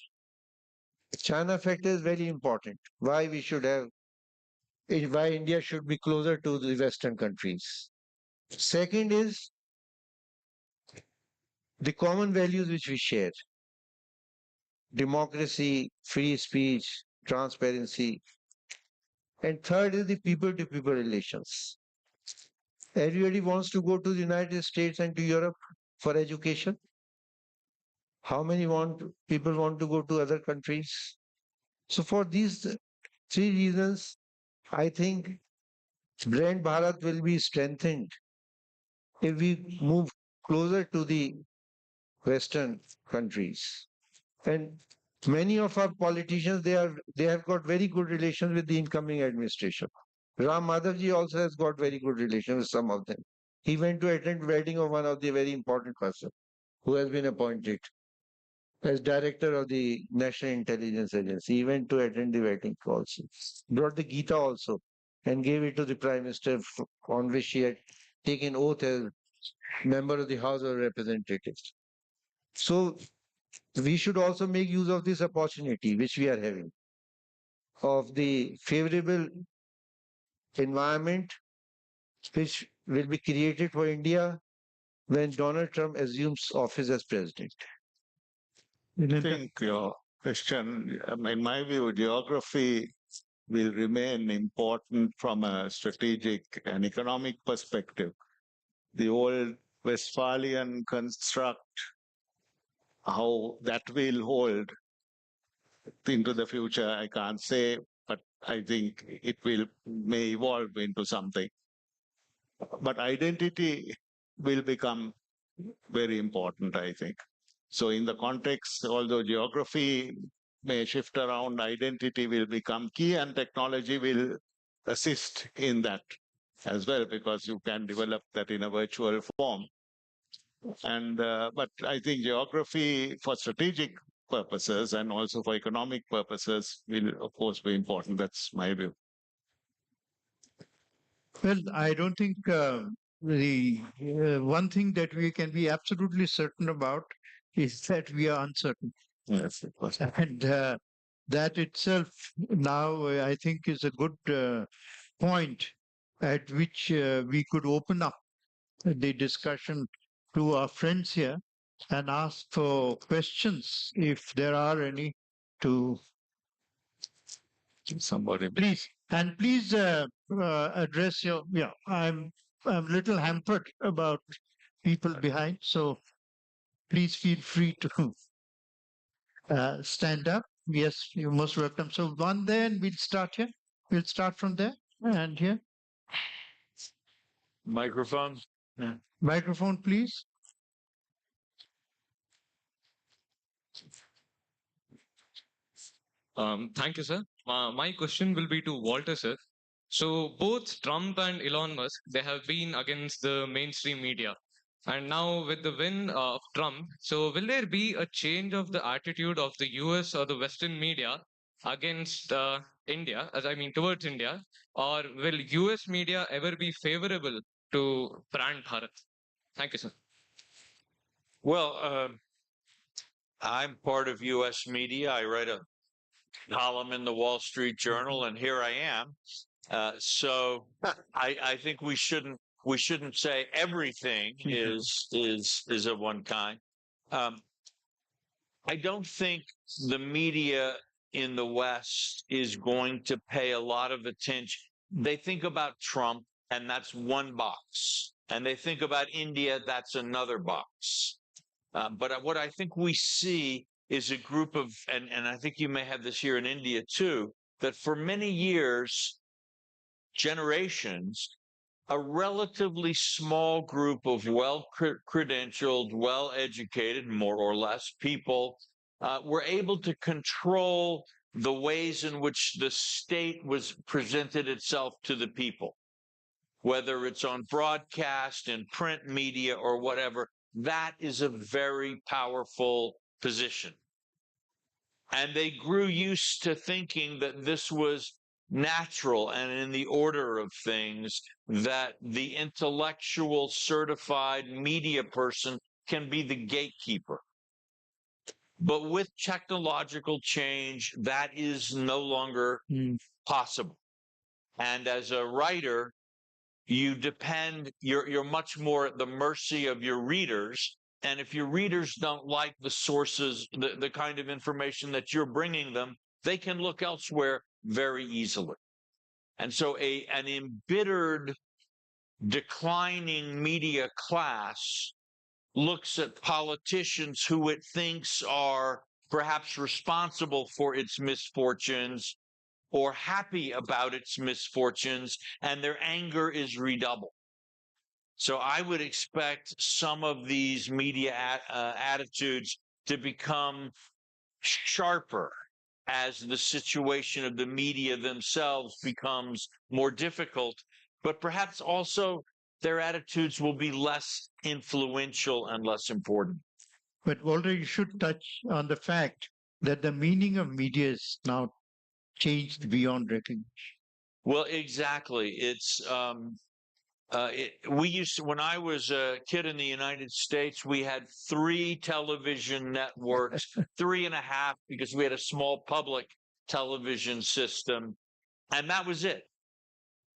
China factor is very important. Why we should have, why India should be closer to the Western countries. Second is the common values which we share. Democracy, free speech, transparency. And third is the people-to-people relations. Everybody wants to go to the United States and to Europe for education. How many people want to go to other countries? So for these three reasons, I think brand Bharat will be strengthened if we move closer to the Western countries. And many of our politicians, they have got very good relations with the incoming administration. Ram Madhavji also has got very good relations with some of them. He went to attend wedding of one of the very important person who has been appointed as director of the National Intelligence Agency. He went to attend the wedding also. Brought the Gita also and gave it to the Prime Minister on which he had taken oath as member of the House of Representatives. So we should also make use of this opportunity which we are having of the favorable environment which will be created for India when Donald Trump assumes office as president. I think your question, in my view, geography will remain important from a strategic and economic perspective. The old Westphalian construct, how that will hold into the future, I can't say, but I think it may evolve into something. But identity will become very important, I think. So in the context, although geography may shift around, identity will become key and technology will assist in that as well, because you can develop that in a virtual form. And but I think geography for strategic purposes and also for economic purposes will, of course, be important. That's my view. Well, I don't think the one thing that we can be absolutely certain about is that we are uncertain. Yes, of course. And that itself now, I think, is a good point at which we could open up the discussion to our friends here and ask for questions if there are any to Somebody. please. And please address your, yeah, I'm a little hampered about people behind, so please feel free to stand up. Yes, you're most welcome. So one there, and we'll start here. We'll start from there and here. Microphone. Yeah. Microphone, please. Thank you, sir. My question will be to Walter, sir. So both Trump and Elon Musk, they have been against the mainstream media. And now with the win of Trump, so will there be a change of the attitude of the US or the Western media against India, as I mean towards India, or will US media ever be favorable to brand Bharat? Thank you, sir. Well, I'm part of U.S. media. I write a column in the Wall Street Journal, and here I am. So I think we shouldn't say everything is of one kind. I don't think the media in the West is going to pay a lot of attention. They think about Trump, and that's one box, and they think about India, that's another box. But what I think we see is a group of, and I think you may have this here in India too, that for many years, generations, a relatively small group of well-credentialed, well-educated, more or less, people were able to control the ways in which the state was presented itself to the people, whether it's on broadcast, in print media, or whatever. That is a very powerful position. And they grew used to thinking that this was natural and in the order of things, that the intellectual certified media person can be the gatekeeper. But with technological change, that is no longer possible. And as a writer, you're much more at the mercy of your readers. And if your readers don't like the sources, the kind of information that you're bringing them, they can look elsewhere very easily. And so an embittered, declining media class looks at politicians who it thinks are perhaps responsible for its misfortunes or happy about its misfortunes, and their anger is redoubled. So I would expect some of these media attitudes to become sharper as the situation of the media themselves becomes more difficult, but perhaps also their attitudes will be less influential and less important. But Walter, you should touch on the fact that the meaning of media is now changed beyond recognition. Well, exactly. It's we used to, when I was a kid in the United States, we had 3 television networks, 3.5, because we had a small public television system, and that was it.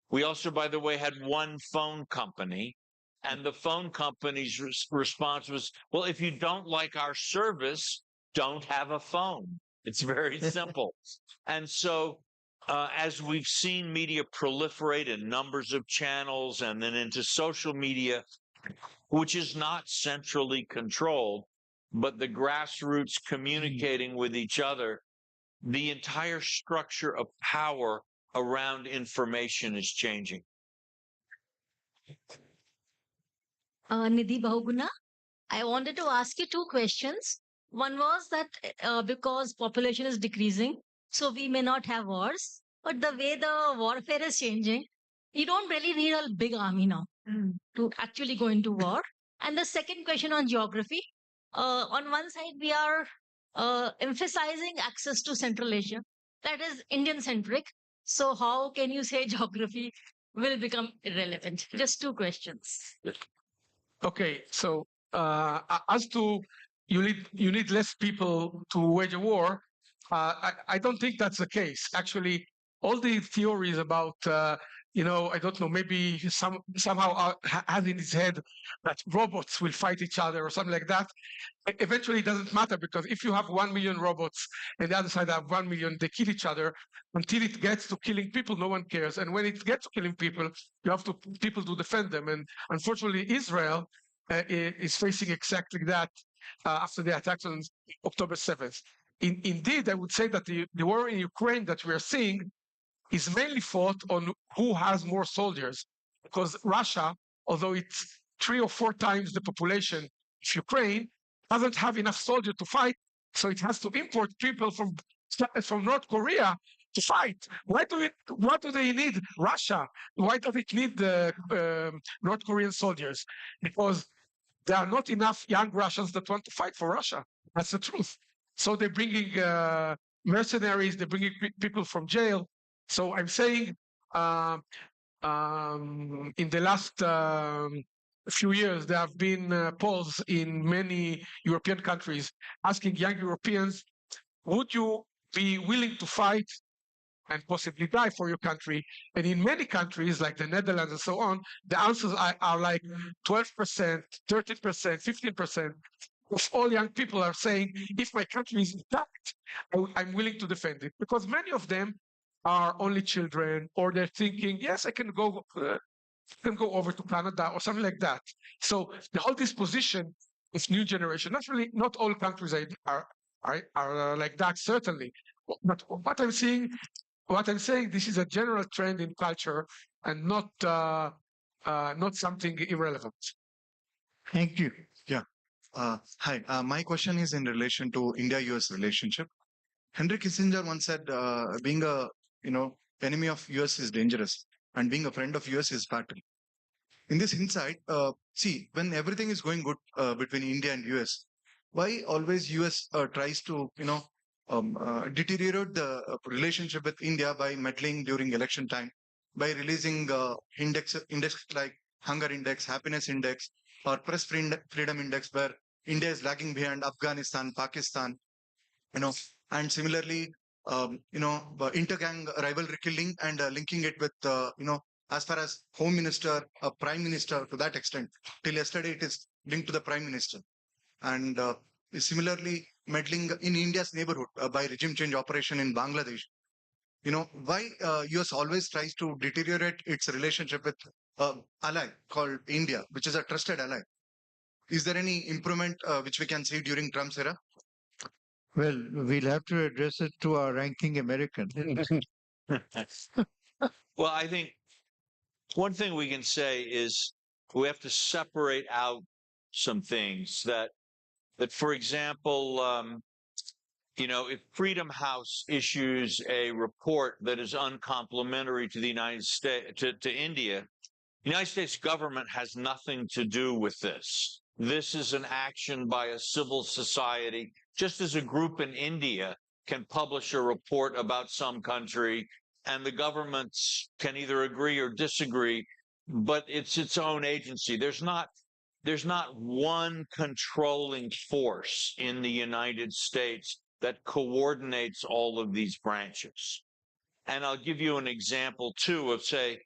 We also, by the way, had 1 phone company, and the phone company's response was, well, if you don't like our service, don't have a phone. It's very simple. And so as we've seen media proliferate in numbers of channels and then into social media, which is not centrally controlled, but the grassroots communicating with each other, the entire structure of power around information is changing. Nidhi Bahuguna, I wanted to ask you 2 questions. One was that because population is decreasing, so we may not have wars. But the way the warfare is changing, you don't really need a big army now to actually go into war. And the second question on geography, on one side, we are emphasizing access to Central Asia. That is Indian-centric. So how can you say geography will become irrelevant? Just 2 questions. Okay, so as to you need less people to wage a war, I don't think that's the case. Actually, all the theories about I don't know, maybe somehow has in his head that robots will fight each other or something like that. Eventually, it doesn't matter, because if you have 1 million robots and the other side have 1 million, they kill each other. Until it gets to killing people, no one cares. And when it gets to killing people, you have people to defend them. And unfortunately, Israel is facing exactly that after the attacks on October 7th. Indeed, I would say that the war in Ukraine that we are seeing is mainly fought on who has more soldiers, because Russia, although it's 3 or 4 times the population of Ukraine, doesn't have enough soldiers to fight, so it has to import people from North Korea to fight. What do they need Russia? Why does it need the North Korean soldiers? Because there are not enough young Russians that want to fight for Russia. That's the truth. So they're bringing mercenaries, they're bringing people from jail. So I'm saying in the last few years, there have been polls in many European countries asking young Europeans, would you be willing to fight and possibly die for your country? And in many countries, like the Netherlands and so on, the answers are like 12%, 13%, 15% of all young people are saying, if my country is intact, I'm willing to defend it. Because many of them are only children, or they're thinking, yes, I can go over to Canada or something like that. So the whole disposition is new generation. Naturally, not all countries are like that, certainly. But what I'm saying, this is a general trend in culture and not something irrelevant. Thank you. Hi, my question is in relation to India-US relationship. Henry Kissinger once said, being a enemy of US is dangerous, and being a friend of US is fatal. In this insight, see, when everything is going good between India and US, why always US tries to deteriorate the relationship with India by meddling during election time, by releasing index like hunger index, happiness index, or press freedom index, where India is lagging behind Afghanistan, Pakistan, and similarly, intergang rivalry killing and linking it with, as far as home minister, prime minister, to that extent. Till yesterday, it is linked to the prime minister. And similarly, meddling in India's neighborhood by regime change operation in Bangladesh. Why US always tries to deteriorate its relationship with ally called India, which is a trusted ally? Is there any improvement which we can see during Trump's era? Well, we'll have to address it to our ranking American. Well, I think one thing we can say is we have to separate out some things that for example, if Freedom House issues a report that is uncomplimentary to the United States, to India, the United States government has nothing to do with this. This is an action by a civil society, just as a group in India can publish a report about some country and the governments can either agree or disagree, but it's its own agency. There's not one controlling force in the United States that coordinates all of these branches. And I'll give you an example, too, of, say,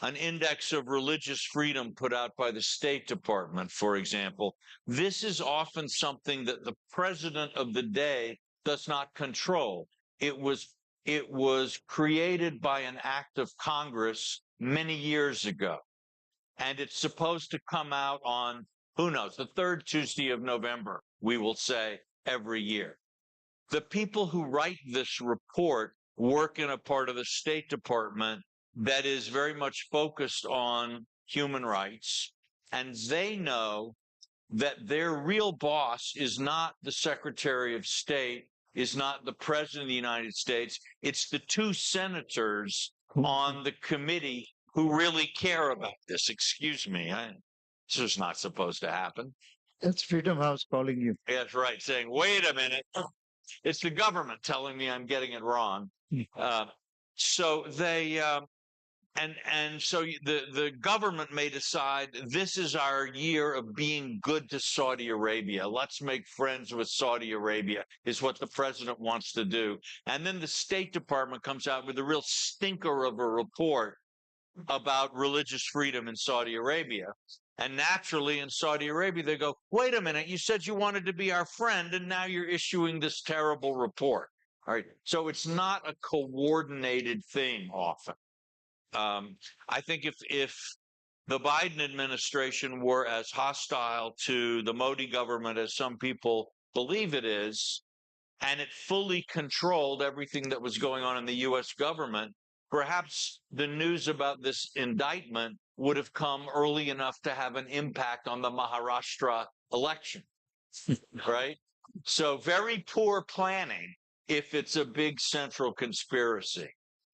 an index of religious freedom put out by the State Department, for example. This is often something that the president of the day does not control. It was created by an act of Congress many years ago. And it's supposed to come out on, who knows, the third Tuesday of November, we will say, every year. The people who write this report work in a part of the State Department that is very much focused on human rights, and they know that their real boss is not the Secretary of State, is not the President of the United States. It's the two senators on the committee who really care about this. Excuse me, this is not supposed to happen. That's Freedom House calling you. That's right, saying, wait a minute. It's the government telling me I'm getting it wrong. So they, and so the government may decide this is our year of being good to Saudi Arabia. Let's make friends with Saudi Arabia is what the president wants to do. And then the State Department comes out with a real stinker of a report about religious freedom in Saudi Arabia. And naturally in Saudi Arabia, they go, wait a minute, you said you wanted to be our friend, and now you're issuing this terrible report. All right. So it's not a coordinated thing often. I think if the Biden administration were as hostile to the Modi government as some people believe it is, and it fully controlled everything that was going on in the U.S. government, perhaps the news about this indictment would have come early enough to have an impact on the Maharashtra election, right? So very poor planning if it's a big central conspiracy.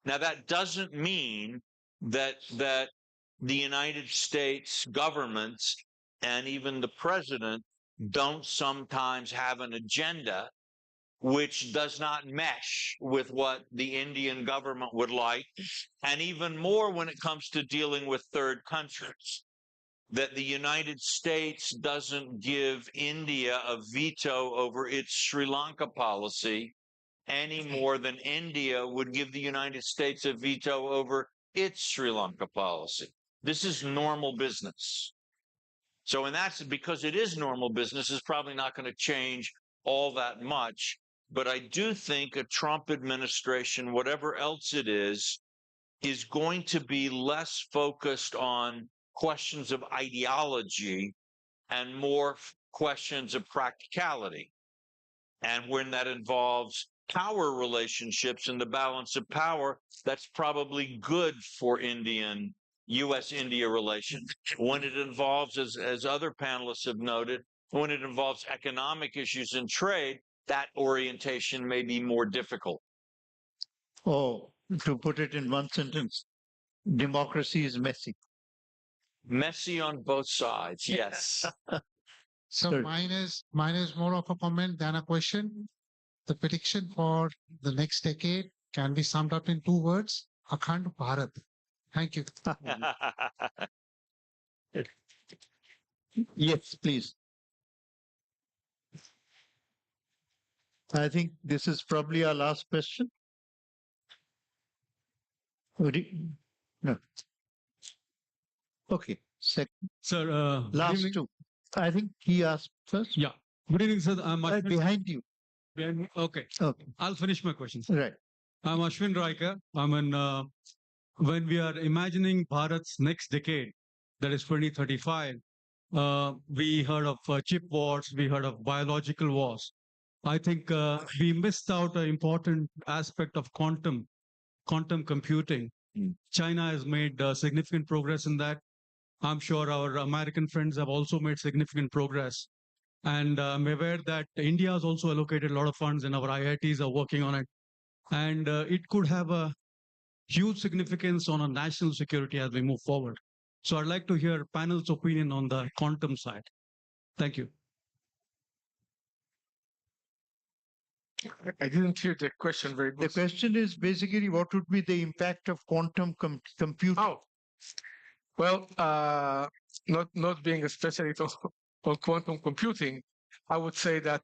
Now, that doesn't mean that the United States government and even the president don't sometimes have an agenda which does not mesh with what the Indian government would like, and even more when it comes to dealing with third countries. That the United States doesn't give India a veto over its Sri Lanka policy any more than India would give the United States a veto over its Sri Lanka policy. This is normal business. So, and that's because it is normal business, is probably not going to change all that much. But I do think a Trump administration, whatever else it is going to be less focused on questions of ideology and more questions of practicality. And when that involves power relationships and the balance of power, that's probably good for U.S.-India relations. When it involves, as other panelists have noted, when it involves economic issues and trade, that orientation may be more difficult. Oh, to put it in one sentence, democracy is messy. Messy on both sides, yes. So mine is more of a comment than a question. The prediction for the next decade can be summed up in 2 words: Akhand Bharat. Thank you. Yes, please. I think this is probably our last question. No. Okay. Second. Sir, Last two. I think he asked first. Yeah. Good evening, sir. I'm Right behind you. Okay. Okay. I'll finish my questions. Right. I'm Ashwin Raikar. When we are imagining Bharat's next decade, that is 2035, we heard of chip wars, we heard of biological wars. I think we missed out an important aspect of quantum computing. China has made significant progress in that. I'm sure our American friends have also made significant progress. And I'm aware that India has also allocated a lot of funds and our IITs are working on it. And it could have a huge significance on our national security as we move forward. So I'd like to hear panel's opinion on the quantum side. Thank you. I didn't hear the question very good. The question is basically what would be the impact of quantum computing? Oh, well, not being a specialist on quantum computing, I would say that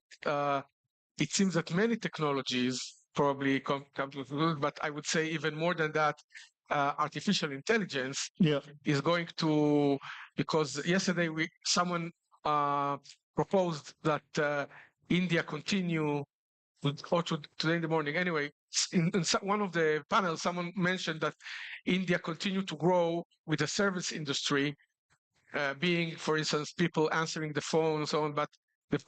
it seems that many technologies probably come to conclude, but I would say even more than that, artificial intelligence is going to, because yesterday someone proposed that India continue, or today in the morning, anyway, in one of the panels, someone mentioned that India continue to grow with the service industry, being, for instance, people answering the phone and so on. But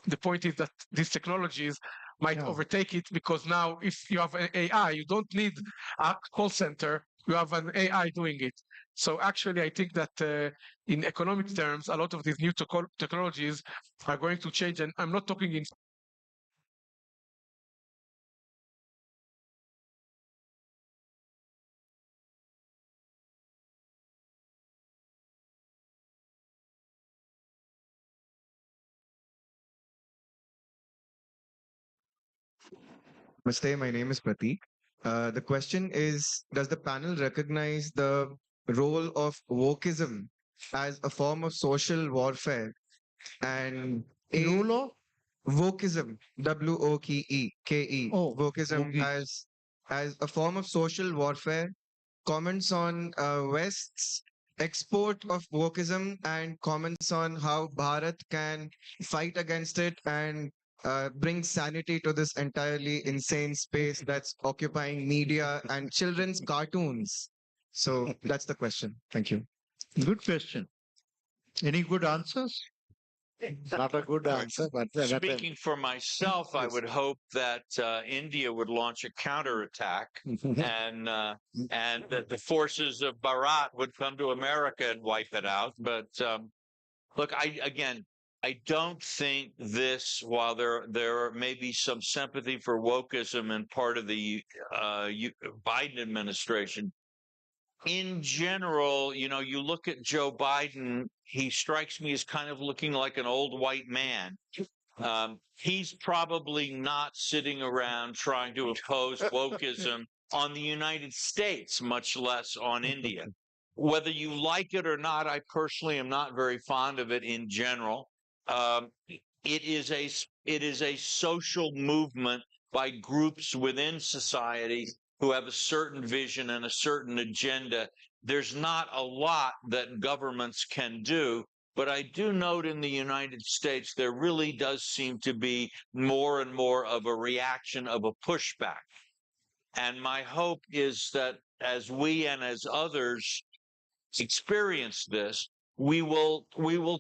the point is that these technologies might overtake it, because now if you have an AI, you don't need a call center, you have an AI doing it. So actually, I think that in economic terms, a lot of these new technologies are going to change. And I'm not talking in Namaste, my name is Prateek. The question is, does the panel recognize the role of wokeism as a form of social warfare and role of wokeism, W-O-K-E, wokeism as a form of social warfare, comments on West's export of wokeism and comments on how Bharat can fight against it and bring sanity to this entirely insane space that's occupying media and children's cartoons. So that's the question. Thank you. Good question. Any good answers? Not a good answer, but Speaking for myself, I would hope that India would launch a counterattack, and that the forces of Bharat would come to America and wipe it out. But look, I don't think this, while there may be some sympathy for wokeism in part of the Biden administration, in general, you look at Joe Biden, he strikes me as kind of looking like an old white man. he's probably not sitting around trying to impose wokeism on the United States, much less on India. Whether you like it or not, I personally am not very fond of it in general. It is a social movement by groups within society who have a certain vision and a certain agenda. There's not a lot that governments can do, but I do note in the United States, there really does seem to be more and more of a reaction, of a pushback. And my hope is that as we and as others experience this, we will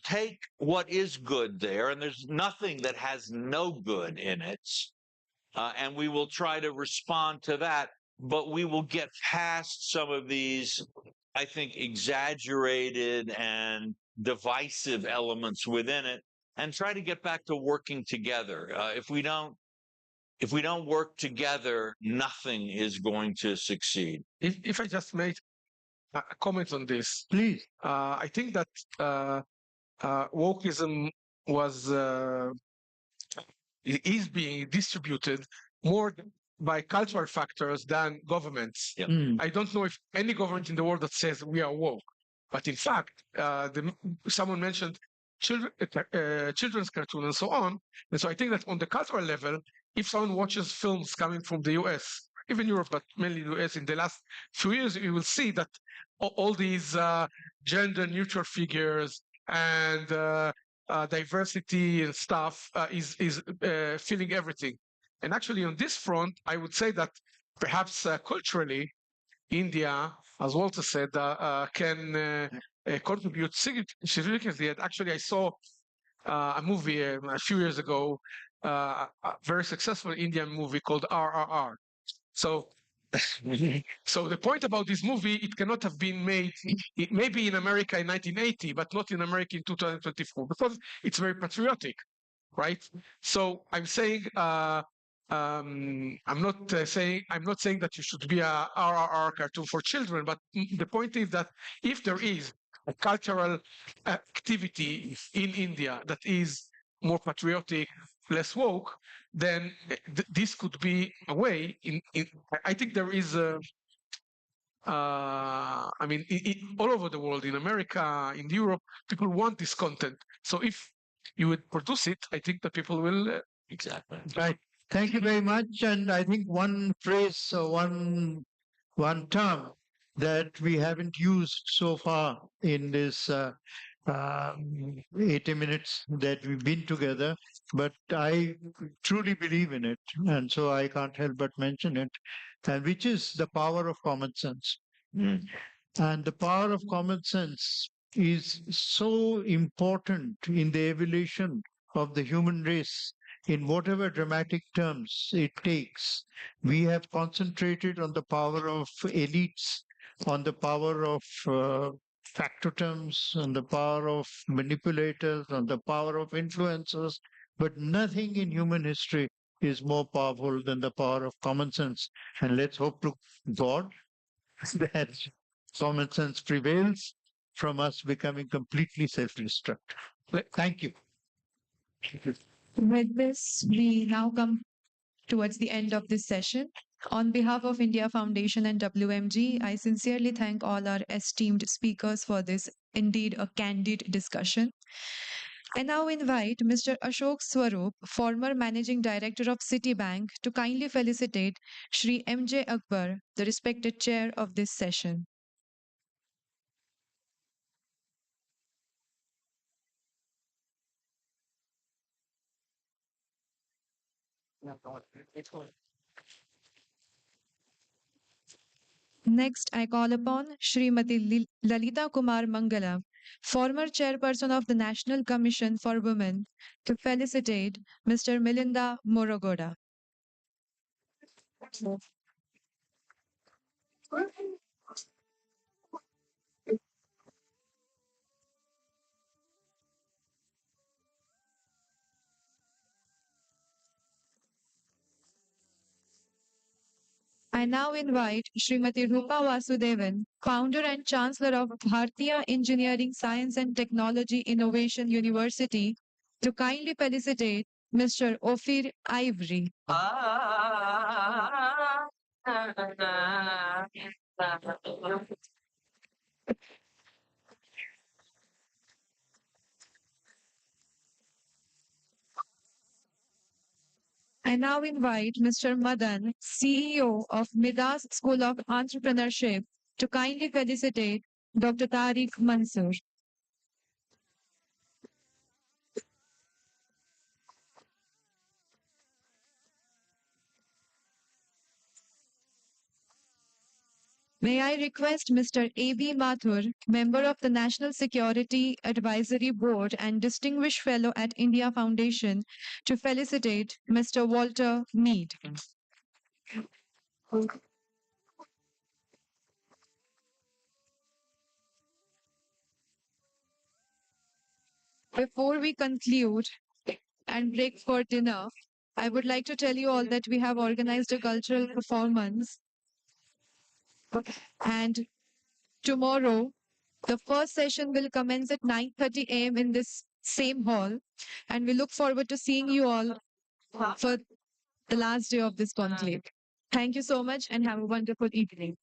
take what is good there, and there's nothing that has no good in it, and we will try to respond to that, but we will get past some of these, I think, exaggerated and divisive elements within it, and try to get back to working together. If we don't work together, nothing is going to succeed. If I just made a comment on this, please. I think that wokeism is being distributed more by cultural factors than governments. Yep. I don't know if any government in the world that says we are woke, but in fact, someone mentioned children's cartoon and so on. And so I think that on the cultural level, if someone watches films coming from the US, even Europe, but mainly the US, in the last few years, you will see that all these gender neutral figures and diversity and stuff is filling everything. And actually on this front, I would say that perhaps culturally, India, as Walter said, can contribute significantly. And actually, I saw a movie a few years ago, a very successful Indian movie called RRR. So the point about this movie, it cannot have been made, maybe in America in 1980, but not in America in 2024, because it's very patriotic, right? So I'm saying, I'm not saying that you should be a RRR cartoon for children, but the point is that if there is a cultural activity in India that is more patriotic, less woke, then this could be a way. I think there is all over the world, in America, in Europe, people want this content. So if you would produce it, I think that people will. Exactly. Right. Thank you very much. And I think one phrase, one term that we haven't used so far in this 80 minutes that we've been together, but I truly believe in it, and so I can't help but mention it, and which is the power of common sense. And the power of common sense is so important in the evolution of the human race in whatever dramatic terms it takes. We have concentrated on the power of elites, on the power of factotums, on the power of manipulators, on the power of influencers, but nothing in human history is more powerful than the power of common sense. And let's hope to God that common sense prevails from us becoming completely self-destructive. Thank you. With this, we now come towards the end of this session. On behalf of India Foundation and WMG, I sincerely thank all our esteemed speakers for this indeed a candid discussion. I now invite Mr. Ashok Swarup, former Managing Director of Citibank, to kindly felicitate Shri M.J. Akbar, the respected chair of this session. Next, I call upon Srimati Lalita Kumar Mangala, former chairperson of the National Commission for Women, to felicitate Mr. Milinda Moragoda. I now invite Srimati Rupa Vasudevan, founder and chancellor of Bharatiya Engineering Science and Technology Innovation University, to kindly felicitate Mr. Ofir Haivry. I now invite Mr. Madan, CEO of Midas School of Entrepreneurship, to kindly felicitate Dr. Tariq Mansoor. May I request Mr. A.B. Mathur, member of the National Security Advisory Board and Distinguished Fellow at India Foundation, to felicitate Mr. Walter Mead. Before we conclude and break for dinner, I would like to tell you all that we have organized a cultural performance. And tomorrow, the first session will commence at 9:30 a.m. in this same hall. And we look forward to seeing you all for the last day of this conclave. Thank you so much and have a wonderful evening.